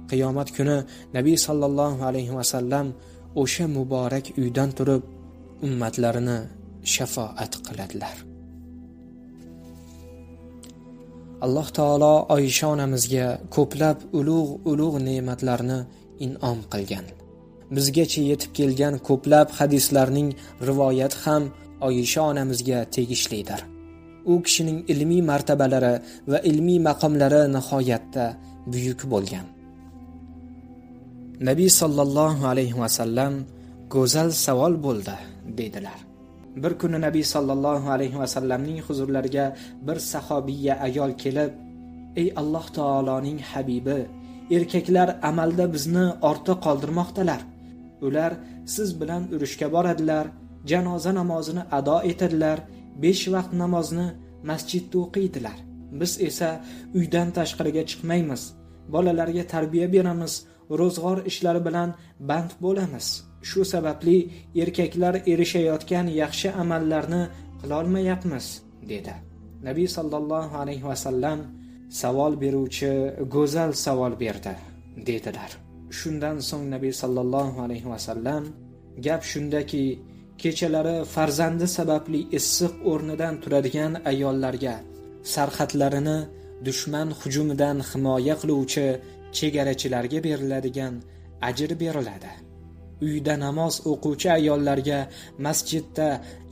S1: Qiyomat kuni Nabiy sallallohu alayhi va sallam o'sha muborak uydan turib ummatlarini shafoat qiladilar. Alloh taolo Oysha onamizga ko'plab ulug' ne'matlarni in'om qilgan. Bizgacha yetib kelgan ko'plab hadislarning rivoyati ham Oysha onamizga tegishlidir. U kishining ilmiy martabalari va ilmiy maqomlari nihoyatda buyuk bo'lgan. Nabiy sallallohu alayhi va sallam go'zal savol bo'ldi dedilar. Bir kuni Nabiy sallallohu alayhi va sallamning huzurlariga bir sahobiya ayol kelib, "Ey Alloh taoloning habibi, erkaklar amalda bizni ortda qoldirmoqdalar. Ular siz bilan urushga boradilar, janoza namozini ado etadilar, 5 vaqt namozni masjidda o'qiydilar. Biz esa uydan tashqariga chiqmaymiz, bolalarga tarbiya beramiz, ro'zg'or ishlari bilan band bo'lamiz. Shu sababli erkaklar erishayotgan yaxshi amallarni qila olmayapmiz" dedi. Nabiy sallallohu alayhi va sallam savol beruvchi go'zal savol berdi dedilar. Shundan so'ng Nabiy sallallohu alayhi va sallam gap shundaki, kechalari farzandi sababli issiq o'rnidan turadigan ayollarga sarhadlarini dushman hujumidan himoya qiluvchi chegarachilarga beriladigan ajr beriladi. Uyda namoz o'quvchi ayollarga masjidda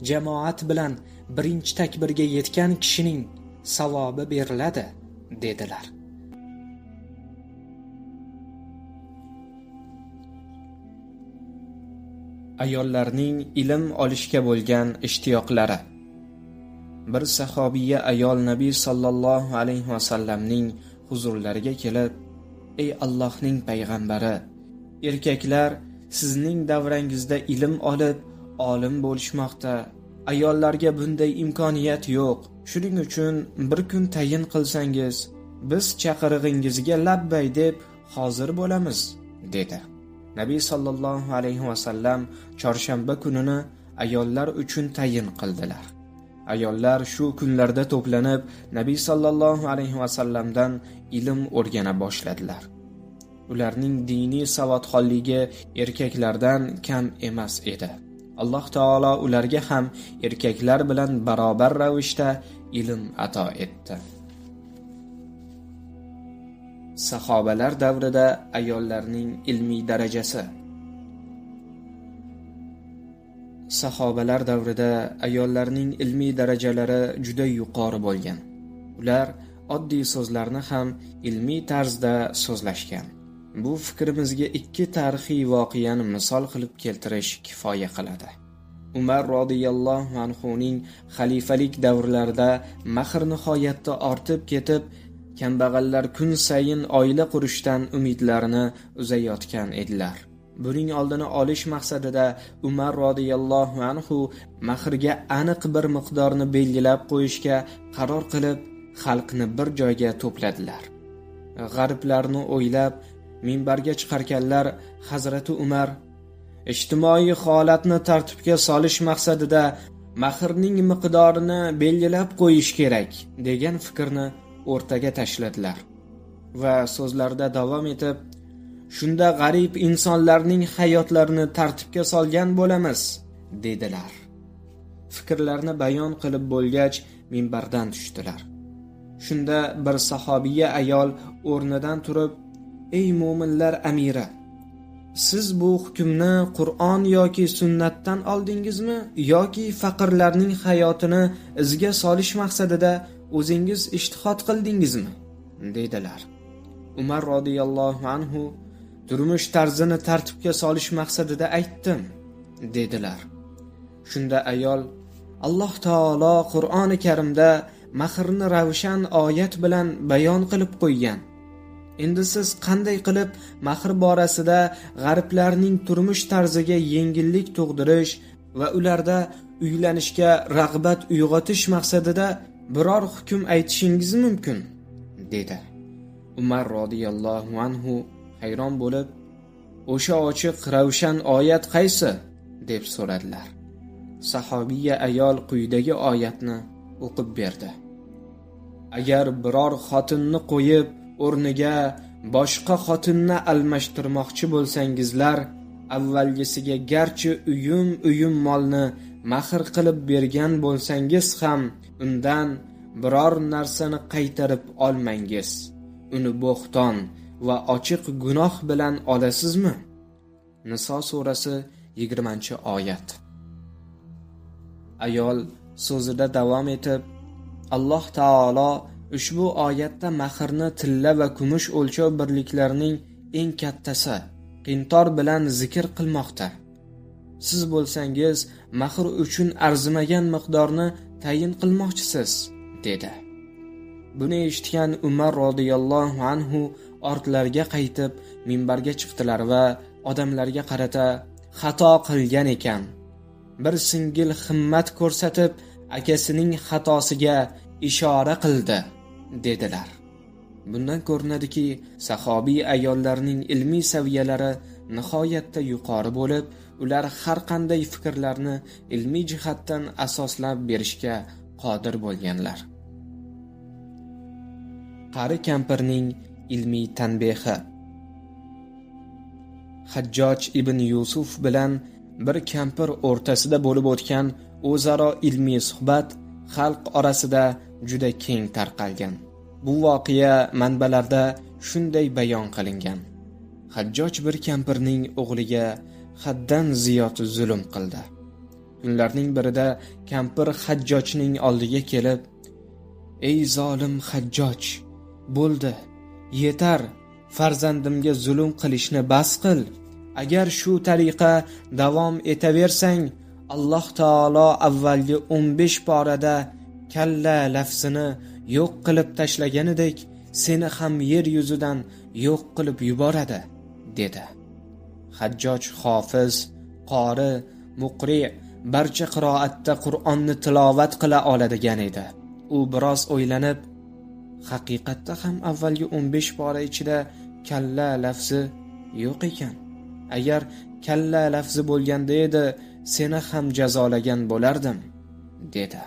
S1: jamoat bilan birinchi takbirga yetgan kishining savobi beriladi dedilar. Ayollarning ilm olishga bo'lgan ishtiyoqlari. Bir sahobiya ayol Nabiy sallallohu alayhi va sallamning huzurlariga kelib, "Ey Allohning payg'ambari, erkaklar sizning davrangizda ilm olib, olim bo'lishmoqda. Ayollarga bunday imkoniyat yo'q. Shuning uchun bir kun tayin qilsangiz, biz chaqirig'ingizga labbay deb hozir bo'lamiz" dedi. Nabiy sallallohu alayhi va sallam chorshanba kunini ayollar uchun tayin qildilar. Ayollar shu kunlarda to'planib, Nabiy sallallohu alayhi va sallamdan ilm o'rgana boshladilar. Ularning diniy savodxonligi erkaklardan kam emas edi. Alloh taolo ularga ham erkaklar bilan barobar ravishda ilm ato etdi. Sahobalar davrida ayollarning ilmiy darajasi. Sahobalar davrida ayollarning ilmiy darajalari juda yuqori bo'lgan. Ular oddiy so'zlarni ham ilmiy tarzda so'zlashgan. Bu fikrimizga 2 tarixiy voqeani misol qilib keltirish kifoya qiladi. Umar radhiyallohu anhuning xalifalik davrlarida mahr nihoyatda ortib ketib, kambag'allar kun sayin oila qurishdan umidlarini uzayotgan edilar. Buning oldini olish maqsadida Umar radhiyallohu anhu mahrga aniq bir miqdorni belgilab qo'yishga qaror qilib, xalqni bir joyga to'pladilar. G'arblarni o'ylab minbarga chiqarkanlar Hazrati Umar ijtimoiy holatni tartibga solish maqsadida mahrning miqdorini belgilab qo'yish kerak degan fikrni o'rtaga tashladilar va so'zlarida davom etib, shunda g'arib insonlarning hayotlarini tartibga solgan bo'lamiz dedilar. Fikrlarni bayon qilib bo'lgach minbardan tushdilar. Shunda bir sahobiya ayol o'rnidan turib, "Ey mu'minlar amiri, siz bu hukmni Qur'on yoki sunnatdan oldingizmi yoki faqirlarning hayotini izga solish maqsadida o'zingiz ijtihod qildingizmi?" dedilar. Umar radhiyallohu anhu turmush tarzini tartibga solish maqsadida aytdim dedilar. Shunda ayol, Alloh taolo Qur'oni Karimda mahrni ravshan oyat bilan bayon qilib qo'ygan. Endi siz qanday qilib mahr borasida g'arblarning turmush tarziga yengillik tug'dirish va ularda uylanishga rag'bat uyg'otish maqsadida biror hukm aytishingiz mumkin dedi. Umar radhiyallohu anhu hayron bo'lib, "O'sha ochiq ravshan oyat qaysi?" deb so'radilar. Sahobiya ayol quyidagi oyatni o'qib berdi. "Agar biror xotinni qo'yib o'rniga boshqa xotinni almashtirmoqchi bo'lsangizlar, avvalgisiga garchi uyum molni mahr qilib bergan bo'lsangiz ham undan biror narsani qaytarib olmangiz. Uni bo'xton va ochiq gunoh bilan olasizmi?" Niso surasi 20-oyat. Ayol so'zida davom etib, Alloh taolo ushbu oyatda mahrni tilla va kumush o'lchov birliklarining eng kattasi, qintor bilan zikr qilmoqda. Siz bo'lsangiz mahr uchun arzimagan miqdorni tayin qilmoqchisiz, dedi. Buni eshitgan Umar radhiyallohu anhu ortlariga qaytib minbarga chiqdilar va odamlarga qarata xato qilgan ekan. Bir singil himmat ko'rsatib akasining xatosiga ishora qildi, dedilar. Bundan ko'rinadiki, sahobiy ayollarning ilmiy saviyalari nihoyatda yuqori bo'lib, ular har qanday fikrlarni ilmiy jihatdan asoslab berishga qodir bo'lganlar. Qari kampirning ilmiy tanbehi. Hajjoj ibn Yusuf bilan bir kampir o'rtasida bo'lib o'tgan o'zaro ilmiy suhbat xalq orasida juda keng tarqalgan. Bu voqea manbalarda shunday bayon qilingan. Hajjoj bir kampirning o'g'liga haddan ziyod zulm qildi. Kunlarning birida kampir Hajjojning oldiga kelib, "Ey zolim Hajjoj, bo'ldi, yetar, farzandimga zulm qilishni bas qil. Agar shu tariqa davom etaversang, Alloh taolo avvalgi 15 porada kalla lafzini yo'q qilib tashlaganidek, seni ham yer yuzidan yo'q qilib yuboradi", dedi. Hajjoj hofiz, qori, muqri, barcha qiroatda Qur'onni tilovat qila oladigan edi. U biroz o'ylanib, haqiqatda ham avvalgi 15 pora ichida kalla lafzi yo'q ekan. Agar kalla lafzi bo'lganda edi, seni ham jazolagan bo'lardim, dedi.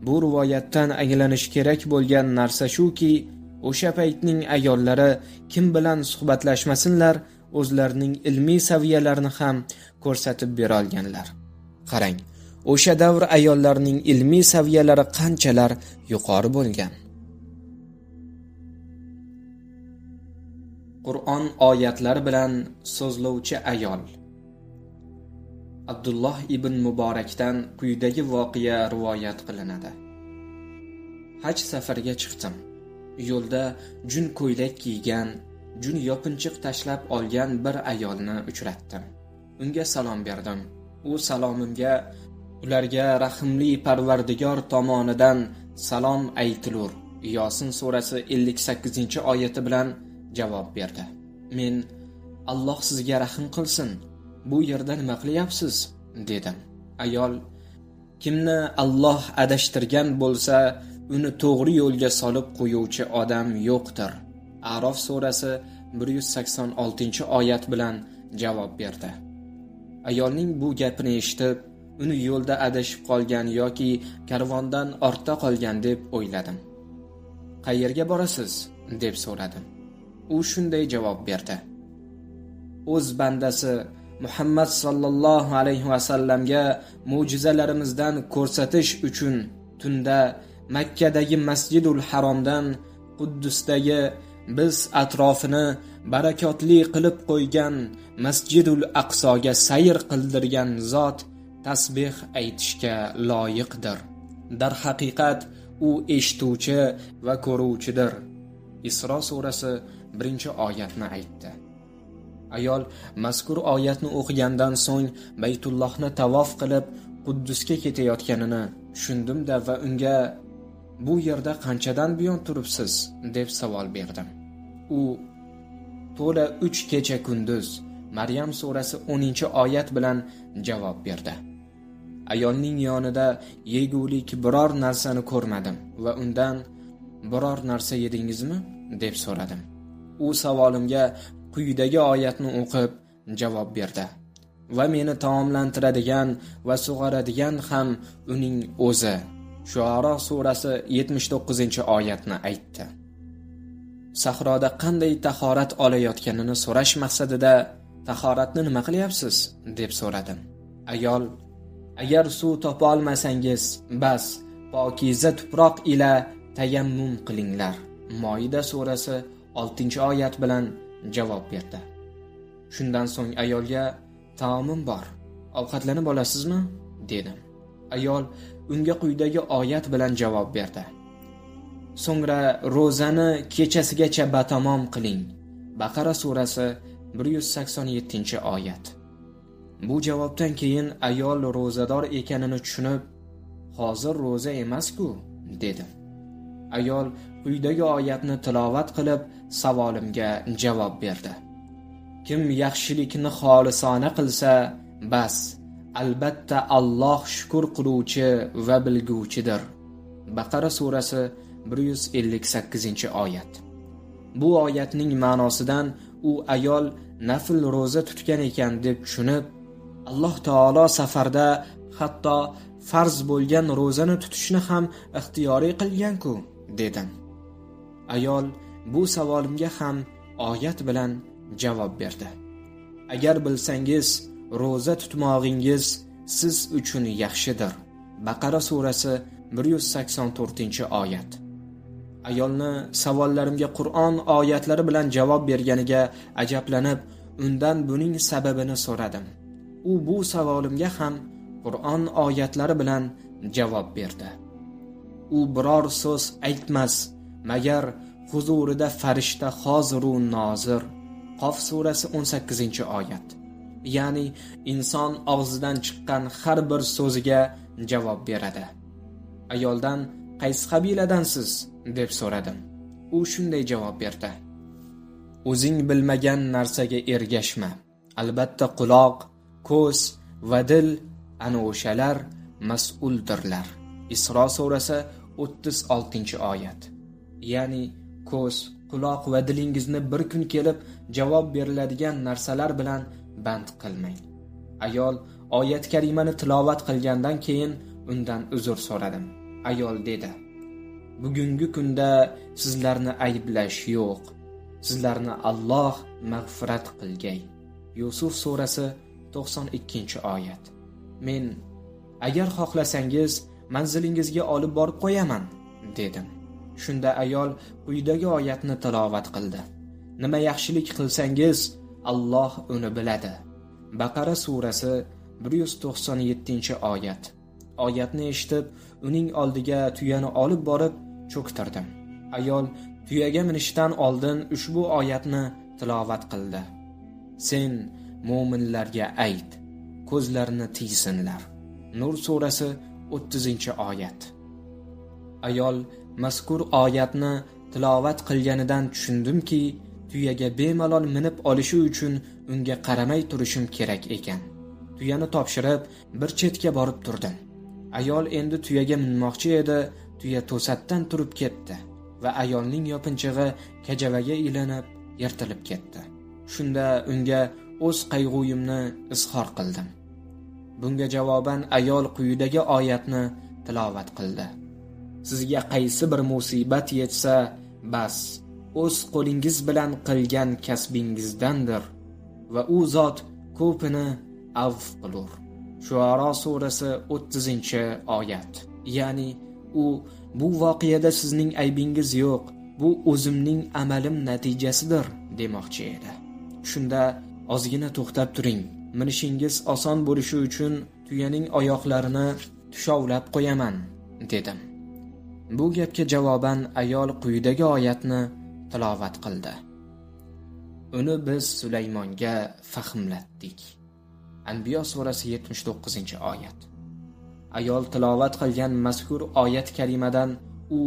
S1: Bu rivoyatdan anglanish kerak bo'lgan narsa shuki, o'sha paytning ayollari kim bilan suhbatlashmasinlar, o'zlarining ilmiy saviyalarini ham ko'rsatib bera olganlar. Qarang, o'sha davr ayollarining ilmiy saviyalari qanchalar yuqori bo'lgan. Qur'on oyatlari bilan so'zlovchi ayol. Abdulloh ibn Muborakdan quyidagi voqea rivoyat qilinadi. Haj safariga chiqdim. Yo'lda jun ko'ylak kiygan, jun yopinchiq tashlab olgan bir ayolni uchratdim. Unga salom berdim. U salomimga ularga rahimli Parvardigor tomonidan salom aytilur. Yosin surasi 58-oyati bilan javob berdi. Men Alloh sizga rahim qilsin, bu yerda nima qilyapsiz, dedim. Ayol, kimni Alloh adashtirgan bo'lsa, uni to'g'ri yo'lga solib qo'yuvchi odam yo'qdir. A'rof surasi 186-oyat bilan javob berdi. Ayolning bu gapini eshitib, uni yo'lda adashib qolgan yoki karvondan ortda qolgan deb o'yladim. Qayerga borasiz, deb so'radim. U shunday javob berdi. O'z bandasi Muhammad sallallohu alayhi va sallamga mo'jizalarimizdan ko'rsatish uchun tunda Makkadagi Masjidul Haromdan Quddusdagi biz atrofini barakotli qilib qo'ygan Masjidul Aqsoga sayr qildirgan zot tasbih aytishga loyiqdir. Dar haqiqat u eshituvchi va ko'ruvchidir. Isro surasi 1-oyatni aytdi. Ayol mazkur oyatni o'qigandan so'ng Baytullohni tavof qilib Quddusga ketayotganini tushundim-da va unga "Bu yerda qanchadan buyon turibsiz?" deb savol berdim. U to'la 3 kecha kunduz Maryam surasi 10-oyat bilan javob berdi. Ayolning yonida yegulik biror narsani ko'rmadim va undan "Biror narsa yedingizmi?" deb so'radim. U savolimga quyidagi oyatni o'qib javob berdi. Va meni taomlantiradigan va sug'oradigan ham uning o'zi. Shuara surasi 79-oyatni aytdi. Sahroda qanday tahorat olayotganini so'rash maqsadida "Tahoratni nima qilyapsiz?" deb so'radim. Ayol, "Agar suv topa olmasangiz, bas pokiza tuproq ila tayammum qilinglar." Moida surasi 6-oyat bilan javob berdi. Shundan so'ng ayolga "Taomim bor, ovqatlanib olasizmi?" dedim. Ayol unga quyidagi oyat bilan javob berdi. "So'ngra ro'zani kechasigacha batamom qiling." Baqara surasi 187-oyat. Bu javobdan keyin ayol ro'zador ekanini tushunib, hozir ro'za emas-ku, dedi. Ayol quyidagi oyatni tilovat qilib, savolimga javob berdi. Kim yaxshilikni xolisona qilsa, bas, albatta Alloh shukr qiluvchi va bilguvchidir. Baqara surasi 158-oyat. Bu oyatning ma'nosidan u ayol nafl ro'za tutgan ekan deb tushunib, Alloh taolo safarda hatto farz bo'lgan ro'zani tutishni ham ixtiyoriy qilgan-ku, dedim. Ayol bu savolimga ham oyat bilan javob berdi. Agar bilsangiz, ro'za tutmog'ingiz siz uchun yaxshidir. Baqara surasi 184-oyat. Ayolni savollarimga Qur'on oyatlari bilan javob berganiga ajablanib, undan buning sababini so'radim. U bu savolimga ham Qur'on oyatlari bilan javob berdi. U biror so'z aytmas, magar huzurida farishta hoziru nozir. Qof surasi 18-oyat. Ya'ni inson og'zidan chiqqan har bir so'ziga javob beradi. Ayoldan qaysi qabiladansiz deb so'radim. U shunday javob berdi. O'zing bilmagan narsaga ergashma. Albatta quloq, ko'z va dil ana o'shalar mas'uldirlar. Isro surasi 36-oyat. Ya'ni ko'z, quloq va dilingizni bir kun kelib javob beriladigan narsalar bilan band qilmang. Ayol oyat karimani tilovat qilgandan keyin undan uzr so'radim. Ayol dedi: Bugungi kunda sizlarni ayblash yo'q. Sizlarni Alloh mag'firat qilgay. Yusuf surasi 92-oyat. Men agar xohlasangiz manzilingizga olib borib qo'yaman, dedim. Shunda ayol quyidagi oyatni tilovat qildi. Nima yaxshilik qilsangiz, Alloh uni biladi. Baqara surasi 197-oyat. Oyatni eshitib, uning oldiga tuyani olib borib cho'ktirdim. Ayol tuyaga minishdan oldin ushbu oyatni tilovat qildi. Sen mu'minlarga ayt, ko'zlarini tiysinlar. Nur surasi 30-oyat. Ayol mazkur oyatni tilovat qilganidan tushundimki, tuyaga bemalol minib olishi uchun unga qaramay turishim kerak ekan. Tuyani topshirib, bir chetga borib turdim. Ayol endi tuyaga minmoqchi edi, tuya to'satdan turib ketdi va ayolning yopinchig'i kajavaga ilinib, yirtilib ketdi. Shunda unga o'z qayg'uyimni izhor qildim. Bunga javoban ayol quyidagi oyatni tilovat qildi. Sizga qaysi bir musibat yetsa, bas, o'z qo'lingiz bilan qilgan kasbingizdandir va u zot ko'pini afv qilur. Shuara surasi 30-oyat. Ya'ni u bu voqeada sizning aybingiz yo'q, bu o'zimning amalim natijasidir demoqchi edi. Shunda ozgina to'xtab turing. Minishingiz oson bo'lishi uchun tuyaning oyoqlarini tushovlab qo'yaman, dedim. Bu gapga javoban ayol quyidagi oyatni tilovat qildi. Uni biz Sulaymonga fahmlatdik. Anbiyo surasi 79-oyat. Ayol tilovat qilgan mazkur oyat karimadan u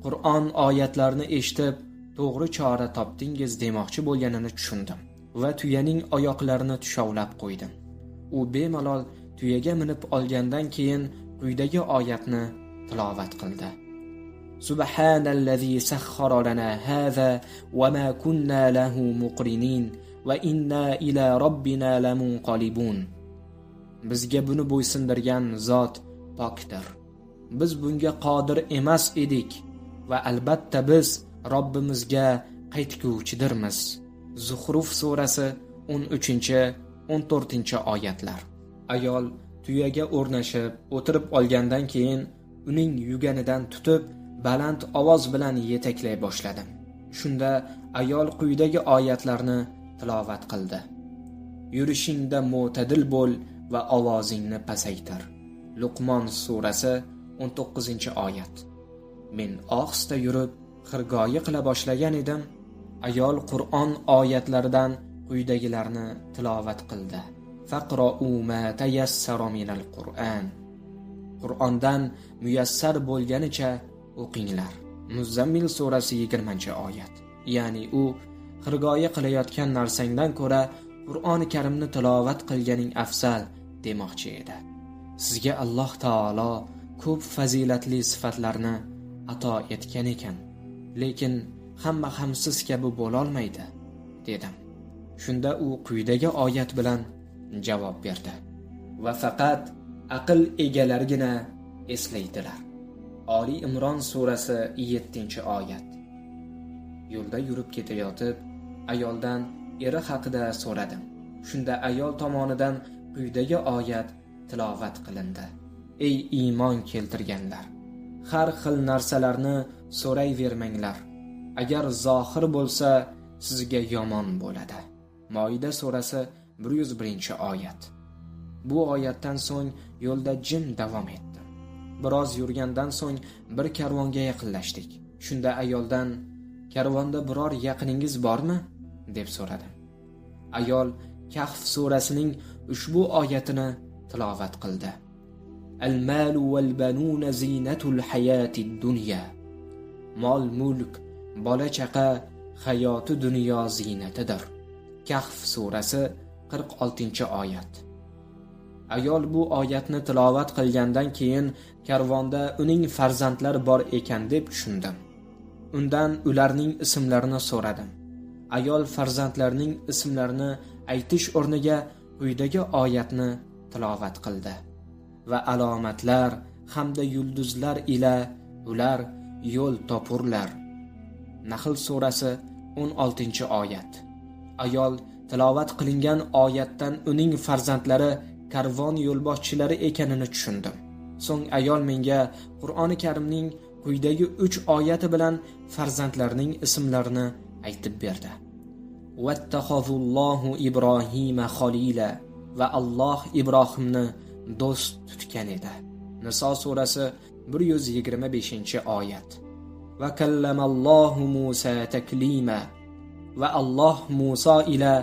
S1: Qur'on oyatlarini eshitib, to'g'ri chora topdingiz demoqchi bo'lganini tushundim va tuyaning oyoqlarini tushovlab qo'ydim. U bemalol tuyaga minib olgandan keyin quyidagi oyatni tilovat qildi. Subhanallazi sakhkhara lana hadha wa ma kunna lahu muqrinin va inna ila robbina lamunqalibun. Bizga buni bo'ysundirgan zot pokdir. Biz bunga qodir emas edik va albatta biz Robbimizga qaytguvchidirmiz. Zuhruf surasi 13-14-oyatlar. Ayol tuyaga o'rnashib o'tirib olgandan keyin uning yuganidan tutib baland ovoz bilan yetaklay boshladim. Shunda ayol quyidagi oyatlarni tilovat qildi. Yurishingda mo'tadil bo'l va ovozingni pasaytir. Luqmon surasi 19-oyat. Men ohista yurib xirgoyi qila boshlagan edim. Ayol Qur'on oyatlaridan quyidagilarni tilovat qildi. Faqra'u ma tayassara minal Qur'an. Qur'ondan muyassar bo'lganicha o'qinglar. Muzammil surasi 20-oyat. Ya'ni u xirgoyi qilayotgan narsangdan ko'ra Qur'oni Karimni tilovat qilganing afzal demoqchi edi. Sizga Alloh taolo ko'p fazilatli sifatlarni ato etgan ekan, lekin hamma ham siz kabi bo'la olmaydi, dedim. Shunda u quyidagi oyat bilan javob berdi. Va faqat aql egalargina eslaydilar. Oli Imron surasi 7-oyat. Yo'lda yurib ketayotib, ayoldan eri haqida so'radim. Shunda ayol tomonidan quyidagi oyat tilovat qilindi. Ey iymon keltirganlar, har xil narsalarni so'rayvermanglar. Agar zohir bo'lsa, sizga yomon bo'ladi. Moida surasi 101-oyat. Bu oyatdan so'ng yo'lda jim davom etdi. Biroz yurgandan so'ng bir karvonga yaqinlashdik. Shunda ayoldan, "Karvonda biror yaqiningiz bormi?" deb so'radim. Ayol Kahf surasining ushbu oyatini tilovat qildi. Al-malu wal banuna zinatul hayatid dunya. Mol mulk, bola chaqa hayoti dunyo zinatidir. Kahf surasi 46-oyat. Ayol bu oyatni tilovat qilgandan keyin karvonda uning farzandlari bor ekan deb tushundim. Undan ularning ismlarini so'radim. Ayol farzandlarining ismlarini aytish o'rniga quyidagi oyatni tilovat qildi. Va alomatlar hamda yulduzlar ila ular yo'l topurlar. Nahl surasi 16-oyat. Ayol tilovat qilingan oyatdan uning farzandlari karvon yo'lboshchilari ekanini tushundim. So'ng ayol menga Qur'oni Karimning quyidagi 3 oyati bilan farzandlarining ismlarini aytib berdi. Vattakhazullohu Ibrohima xolila, va Alloh Ibrohimni do'st tutgan edi. Niso surasi 125-oyat. Va kallamallohu Musa taklima, va Alloh Musa ila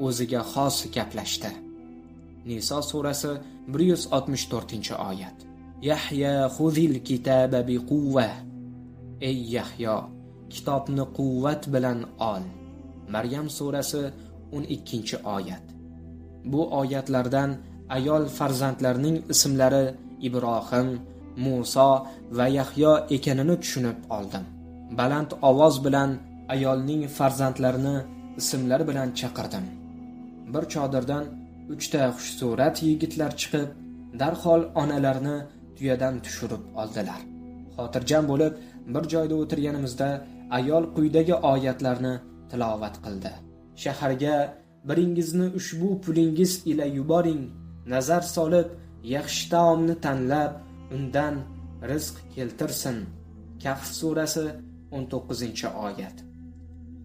S1: o'ziga xos gaplashdi. Niso surasi 164-oyat. Yahya khudhil kitaba biquwwa. Ey Yahyo, kitobni quvvat bilan ol. Maryam surasi 12-oyat. Bu oyatlardan ayol farzandlarining ismlari Ibrohim, Musa va Yahyo ekanini tushunib oldim. Baland ovoz bilan ayolning farzandlarini ismlari bilan chaqirdim. Bir chodirdan 3 ta xushsurat yigitlar chiqib, darhol onalarini tuyadan tushirib oldilar. Xotirjam bo'lib bir joyda o'tirganimizda ayol quyidagi oyatlarni tilovat qildi. Shaharga biringizni ushbu pulingiz ila yuboring, nazar solib yaxshi taomni tanlab, undan rizq keltirsin. Kahf surasi 19-oyat.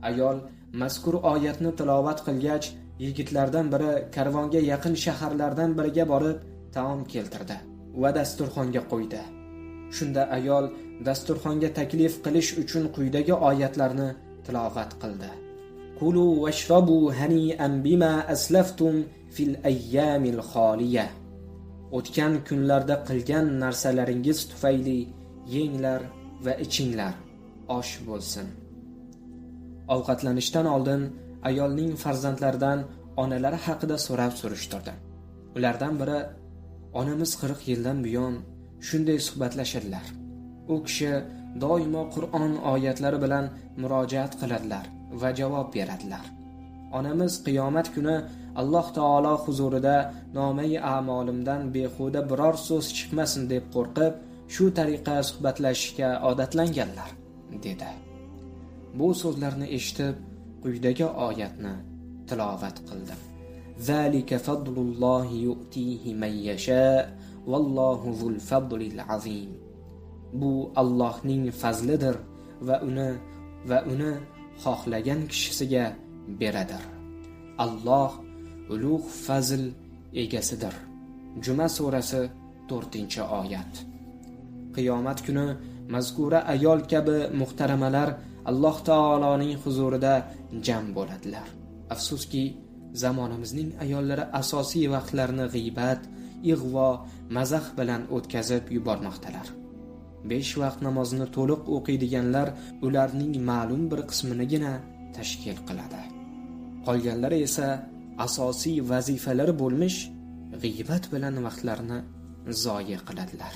S1: Ayol mazkur oyatni tilovat qilgach, yigitlardan biri karvonga yaqin shaharlardan biriga borib taom keltirdi va dasturxonga qo'ydi. Shunda ayol dasturxonga taklif qilish uchun quyidagi oyatlarni tilovat qildi. Kulu washrabu hani'an bima aslaftum fil ayyamil xoliya. O'tgan kunlarda qilgan narsalaringiz tufayli yenglar va ichinglar osh bo'lsin. Ovqatlanishdan oldin ayolning farzandlaridan onalari haqida so'rab surishtirdi. Ulardan biri, onamiz 40 yildan buyon shunday suhbatlashadilar. U kishi doimo Qur'on oyatlari bilan murojaat qiladilar va javob beradilar. Onamiz qiyomat kuni Alloh taolo huzurida nomai a'molimdan behuda biror so'z chiqmasin deb qo'rqib, shu tariqa suhbatlashishga odatlanganlar, dedi. Bu so'zlarni eshitib, quyidagi oyatni tilovat qildim. Zalika fadlullohi yu'tihi man yasha, vallohu zul fadlil azim. Bu Allohning fazlidir va uni xohlagan kishisiga beradir. Alloh ulug' fazl egasidir. Juma surasi 4-oyat. Qiyomat kuni mazkura ayol kabi muhtaramalar Alloh taoloning huzurida jam bo'ladilar. Afsuski, Zamonimizning ayollari asosiy vaqtlarini g'iybat, ig'vo, mazax bilan o'tkazib yubormoqdalar. 5 vaqt namozni to'liq o'qiydiganlar ularning ma'lum bir qisminigina tashkil qiladi. Qolganlari esa asosiy vazifalari bo'lmish g'iybat bilan vaqtlarini zoya qiladilar.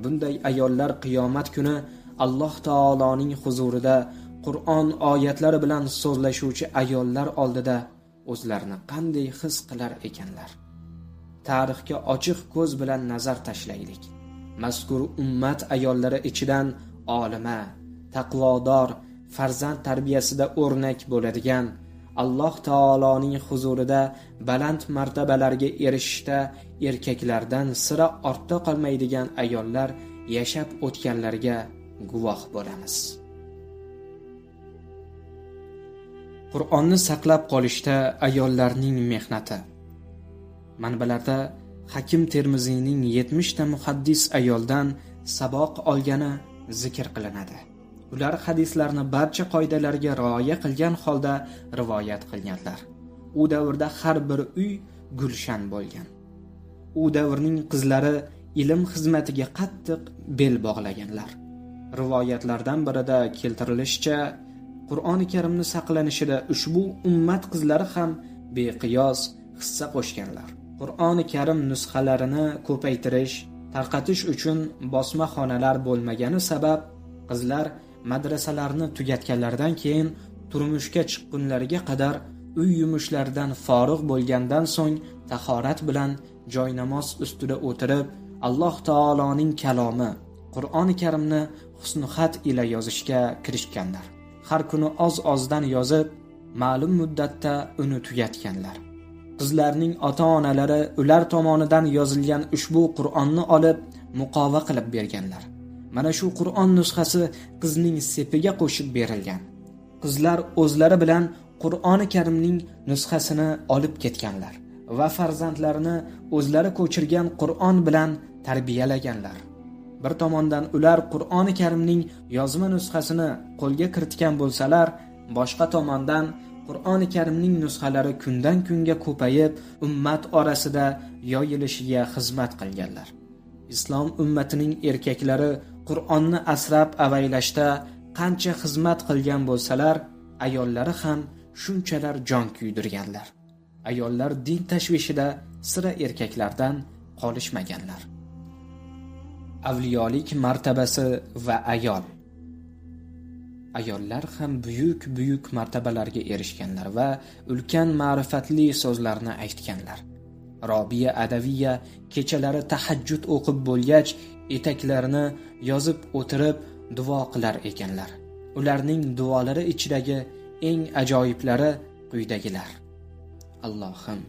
S1: Bunday ayollar qiyomat kuni Alloh taoloning huzurida Qur'on oyatlari bilan so'zlashuvchi ayollar oldida o'zlarini qanday his qilar ekanlar? Tarixga ochiq ko'z bilan nazar tashlaylik. Mazkur ummat ayollari ichidan olima, taqvodor, farzand tarbiyasida o'rnak bo'ladigan, Alloh taoloning huzurida baland martabalarga erishishda erkaklardan sira ortda qolmaydigan ayollar yashab o'tganlarga guvoh bo'lamiz. Qur'onni saqlab qolishda ayollarning mehnati. Manbalarda Hakim Termiziyning 70 ta muhaddis ayoldan saboq olgani zikr qilinadi. Ular hadislarni barcha qoidalarga rioya qilgan holda rivoyat qilganlar. U davrda har bir uy gulshan bo'lgan. U davrning qizlari ilm xizmatiga qattiq bel bog'laganlar. Rivoyatlardan birida keltirilishicha, Qur'oni Karimni saqlanishida ushbu ummat qizlari ham beqiyos hissa qo'shganlar. Qur'oni Karim nusxalarini ko'paytirish, tarqatish uchun bosma xonalar bo'lmagani sabab qizlar madrasalarni tugatganlaridan keyin turmushga chiqqunlariga qadar uy yumushlaridan forig' bo'lgandan so'ng tahorat bilan joynamoz ustida o'tirib Alloh taoloning kalomi Qur'oni Karimni husnixat ila yozishga kirishganlar. Har kuni oz-ozdan yozib, ma'lum muddatda uni tugatganlar. Qizlarning ota-onalari ular tomonidan yozilgan ushbu Qur'onni olib muqova qilib berganlar. Mana shu Qur'on nusxasi qizning sepiga qo'shib berilgan. Qizlar o'zlari bilan Qur'oni Karimning nusxasini olib ketganlar va farzandlarini o'zlari ko'chirgan Qur'on bilan tarbiyalaganlar. Bir tomondan ular Qur'oni Karimning yozma nusxasini qo'lga kiritgan bo'lsalar, boshqa tomondan Qur'oni Karimning nusxalari kundan kunga ko'payib, ummat orasida yoyilishiga xizmat qilganlar. Islom ummatining erkaklari Qur'onni asrab avaylashda qancha xizmat qilgan bo'lsalar, ayollari ham shunchalar jon kuydirganlar. Ayollar din tashvishida sira erkaklardan qolishmaganlar. Avliyolik martabasi va ayol. Ayollar ham buyuk martabalarga erishganlar va ulkan ma'rifatli so'zlarni aytganlar. Robiya Adaviya kechalari tahajjud o'qib bo'lgach, etaklarini yozib o'tirib duo qilar ekanlar. Ularning duolari ichidagi eng ajoyiblari quyidagilar: Allohim,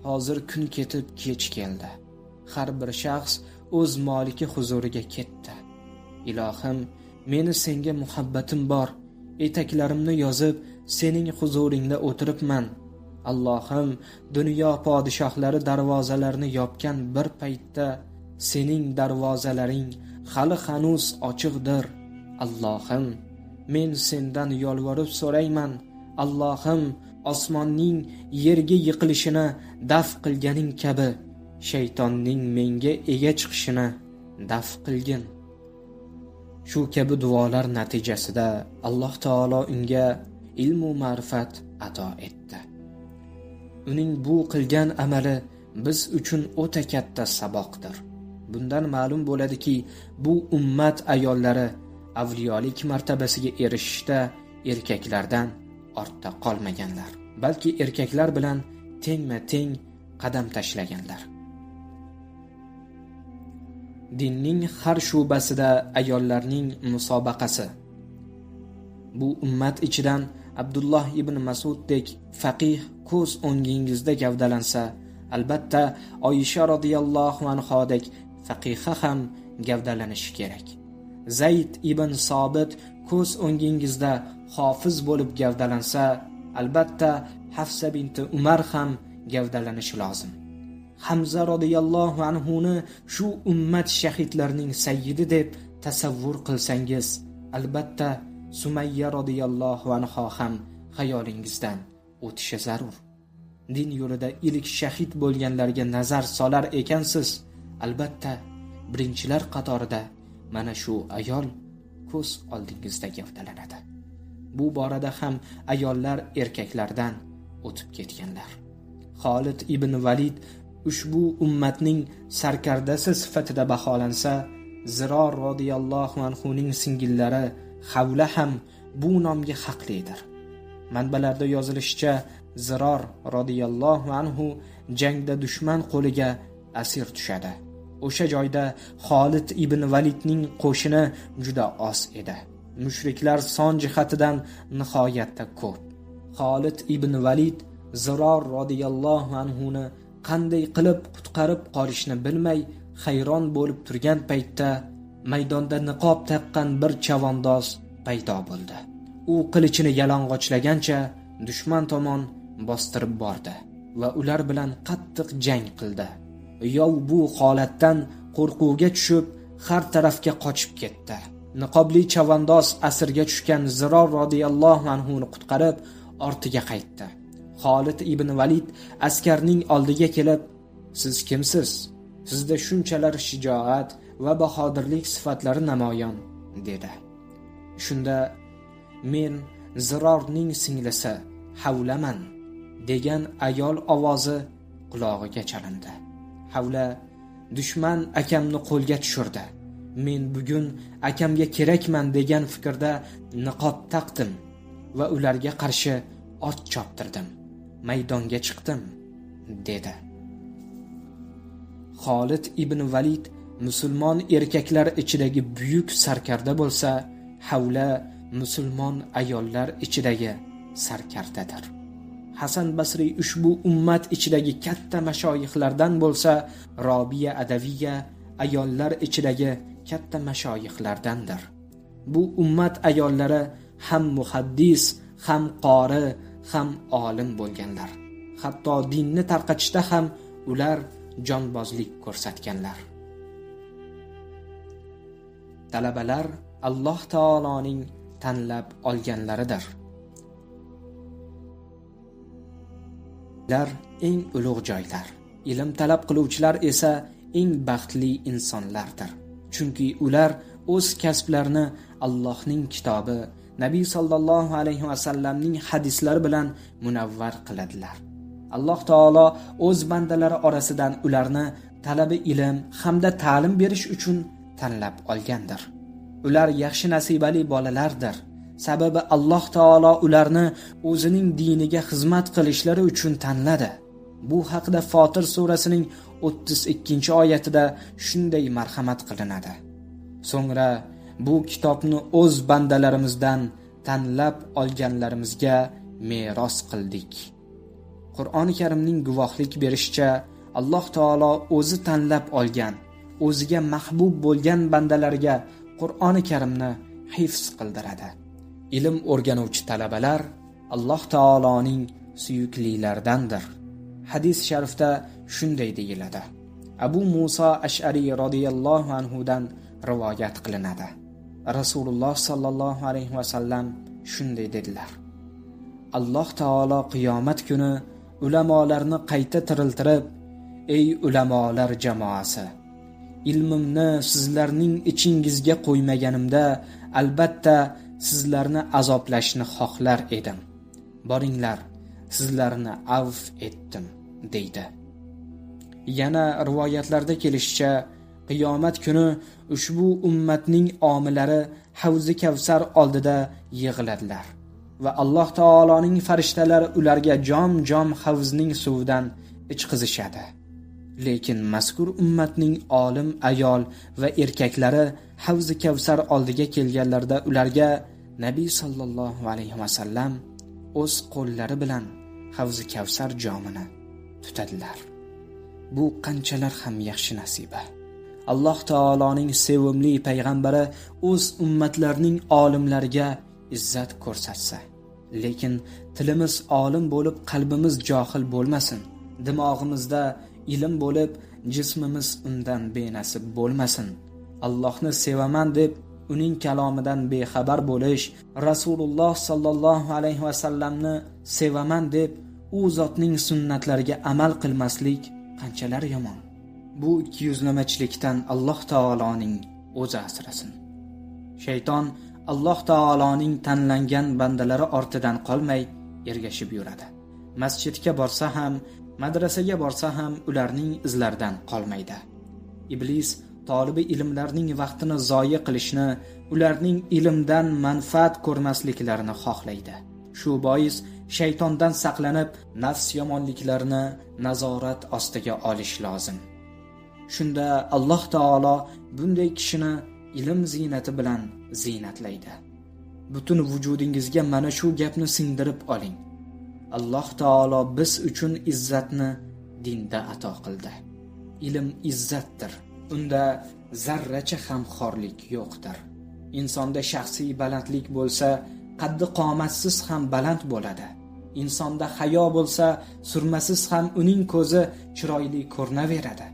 S1: hozir kun ketib kech keldi. Har bir shaxs o'z moliki huzuriga ketdi. Ilohim, meni senga muhabbatim bor. Etaklarimni yozib sening huzuringda o'tiribman. Allohim, dunyo podshohlari darvozalarini yopgan bir paytda sening darvozalaring hali hanuz ochiqdir. Allohim, men sendan yolvorib so'rayman. Allohim, osmonning yerga yiqilishini daf qilganing kabi shaytonning menga ega chiqishini daf qilgin. Shu kabi duolar natijasida Alloh taolo unga ilm va ma'rifat ato etdi. Uning bu qilgan amali biz uchun o'ta katta saboqdir. Bundan ma'lum bo'ladiki, bu ummat ayollari avliyolik martabasiga erishishda erkaklardan ortda qolmaganlar, balki erkaklar bilan tengma-teng qadam tashlaganlar. Dinning har shubasida ayollarning musobaqasi. Bu ummat ichidan Abdulloh ibn Mas'uddek faqih ko'z o'ngingizda gavdalansa, albatta Oysha radhiyallohu anhodek faqiha ham gavdalanishi kerak. Zayd ibn Sobit ko'z o'ngingizda hofiz bo'lib gavdalansa, albatta Hafsa binti Umar ham gavdalanishi lozim. Hamza radhiyallohu anhuni shu ummat shahidlarining sayyidi deb tasavvur qilsangiz, albatta Sumayya radhiyallohu anha ham xayolingizdan o'tishi zarur. din yo'lida ilk shahid bo'lganlarga nazar solar ekansiz, albatta birinchilar qatorida mana shu ayol ko'z oldingizda gavdalanadi. Bu borada ham ayollar erkaklardan o'tib ketganlar. Xolid ibn Valid ushbu ummatning sarkardasi sifatida baholansa, Ziror radhiyallohu anhuning singillari Havla ham bu nomga haqlidir. Manbalarda yozilishicha, Ziror radhiyallohu anhu jangda dushman qo'liga asir tushadi. O'sha joyda Xolid ibn Validning qo'shini juda oz edi. Mushriklar son jihatidan nihoyatda ko'p. Xolid ibn Valid Ziror radhiyallohu anhuni qanday qilib qutqarib qolishni bilmay hayron bo'lib turgan paytda maydonda niqob taqqan bir chavandoz paydo bo'ldi. U qilichini yalang'ochlagancha dushman tomon bostirib bordi va ular bilan qattiq jang qildi. Yov bu holatdan qo'rquvga tushib har tarafga qochib ketdi. Niqobli chavandoz asirga tushgan Ziror radhiyallohu anhuni qutqarib ortiga qaytdi. Xolid ibn Valid askarning oldiga kelib, "Siz kimsiz? Sizda shunchalar shijoat va bahodirlik sifatlari namoyon", dedi. Shunda "Men Zirorning singlisi Havlaman" degan ayol ovozi qulog'iga chalindi. Havla "Dushman akamni qo'lga tushirdi. Men bugun akamga kerakman" degan fikrda niqob taqdim va ularga qarshi ot choptirdim. Maydonga chiqdim, dedi. Xolid ibn Valid musulmon erkaklar ichidagi buyuk sarkarda bo'lsa, Havla musulmon ayollar ichidagi sarkardadir. Hasan Basri ushbu ummat ichidagi katta mashoyixlardan bo'lsa, Robiya Adaviya ayollar ichidagi katta mashoyixlardandir. Bu ummat ayollari ham muhaddis, ham qori, ham olim bo'lganlar. Hatto dinni tarqatishda ham ular jonbozlik ko'rsatganlar. Talabalar Alloh taoloning tanlab olganlaridir. Ular eng ulug' joylar. Ilm talab qiluvchilar esa eng baxtli insonlardir. Chunki ular o'z kasblarini Allohning kitobi, Nabiy sallallohu alayhi va sallamning hadislari bilan munavvar qiladilar. Alloh taolo o'z bandalari orasidan ularni talabi ilm hamda ta'lim berish uchun tanlab olgandir. Ular yaxshi nasibali bolalardir. Sababi Alloh taolo ularni o'zining diniga xizmat qilishlari uchun tanladi. Bu haqida Fotir surasining 32-oyatida shunday marhamat qilinadi. So'ngra bu kitobni o'z bandalarimizdan tanlab olganlarimizga meros qildik. Qur'oni Karimning guvohlik berishicha, Alloh taolo o'zi tanlab olgan, o'ziga mahbub bo'lgan bandalariga Qur'oni Karimni hifz qildiradi. Ilm o'rganuvchi talabalar Alloh taoloning suyuklilaridandir. Hadis sharifda shunday deyiladi. Abu Musa Ash'ari radhiyallohu anhudan rivoyat qilinadi. Rasululloh sallallohu alayhi va sallam shunday dedilar: Alloh taolo qiyomat kuni ulamolarni qayta tiriltirib, "Ey ulamolar jamoasi, ilmimni sizlarning ichingizga qo'ymaganimda albatta sizlarni azoblashni xohlar edim. Boringlar, sizlarni avf etdim", deydi. Yana rivoyatlarda kelishicha, qiyomat kuni ushbu ummatning omilari Havzi Kavsar oldida yig'iladilar va Alloh taoloning farishtalari ularga jom-jom havzning suvidan ichqizishadi. Lekin mazkur ummatning olim ayol va erkaklari Havzi Kavsar oldiga kelganlarda ularga Nabiy sallallohu alayhi va sallam o'z qo'llari bilan Havzi Kavsar jomini tutadilar. Bu qanchalar ham yaxshi nasiba. Alloh taoloning sevimli payg'ambari o'z ummatlarning olimlariga izzat ko'rsatsa, lekin tilimiz olim bo'lib qalbimiz johil bo'lmasin, dimog'imizda ilm bo'lib jismimiz undan benasib bo'lmasin. Allohni sevaman deb uning kalomidan bexabar bo'lish, Rasululloh sallallohu alayhi va sallamni sevaman deb u u zotning sunnatlariga amal qilmaslik qanchalar yomon. Bu ikkiyuzlamachilikdan Alloh taoloning o'zi asrasin. Shayton Alloh taoloning tanlangan bandalari ortidan qolmay ergashib yuradi. Masjidga borsa ham, madrasaga borsa ham ularning izlaridan qolmaydi. Iblis tolibi ilmlarning vaqtini zoya qilishni, ularning ilmdan manfaat ko'rmasliklarini xohlaydi. Shu bois shaytondan saqlanib, nafs yomonliklarini nazorat ostiga olish lozim. Shunda Alloh taolo bunday kishini ilm ziynati bilan ziynatlaydi. Butun vujudingizga mana shu gapni singdirib oling. Alloh taolo biz uchun izzatni dinda ato qildi. Ilm izzatdir. Unda zarracha ham xorlik yo'qdir. Insonda shaxsiy balandlik bo'lsa, qaddi qomatsiz ham baland bo'ladi. Insonda hayo bo'lsa, surmasiz ham uning ko'zi chiroyli ko'rinaveradi.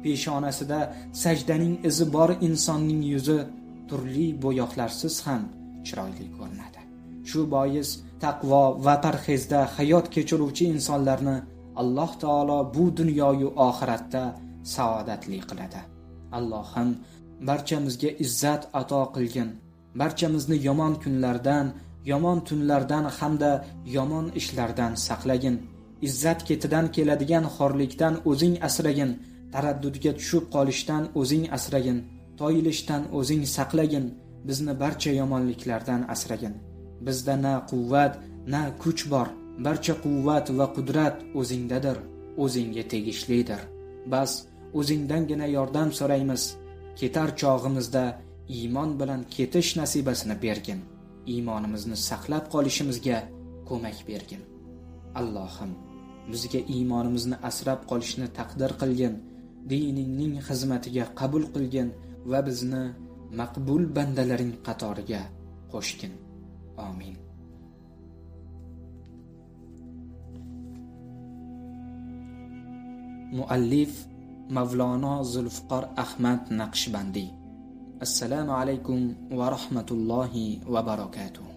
S1: Peshonasida sajdaning izi bor insonning yuzi turli bo'yoqlarsiz ham chiroyli ko'rinadi. Shu bois taqvo va parhezda hayot kechiruvchi insonlarni Alloh taolo bu dunyoyu oxiratda saodatli qiladi. Allohim barchamizga izzat ato qilgin. Barchamizni yomon kunlardan, yomon tunlardan hamda yomon ishlardan saqlagin. Izzat ketidan keladigan xorlikdan o'zing asragin. Taraddudga tushib qolishdan o'zing asragin. Toyilishdan o'zing saqlagin. Bizni barcha yomonliklardan asragin. Bizda na quvvat, na kuch bor. Barcha quvvat va qudrat o'zingdadir, o'zingga tegishlidir. Bas o'zingdangina yordam so'raymiz. Ketar chog'imizda iymon bilan ketish nasibasini bergin. Iymonimizni saqlab qolishimizga ko'mak bergin. Allohim bizga iymonimizni asrab qolishni taqdir qilgin. Diningning xizmatiga qabul qilgin va bizni maqbul bandalaring qatoriga qo'shgin. Amin. Muallif Mavlono Zulfiqor Ahmad Naqshbandi. Assalomu alaykum va rahmatullohi va barakatuh.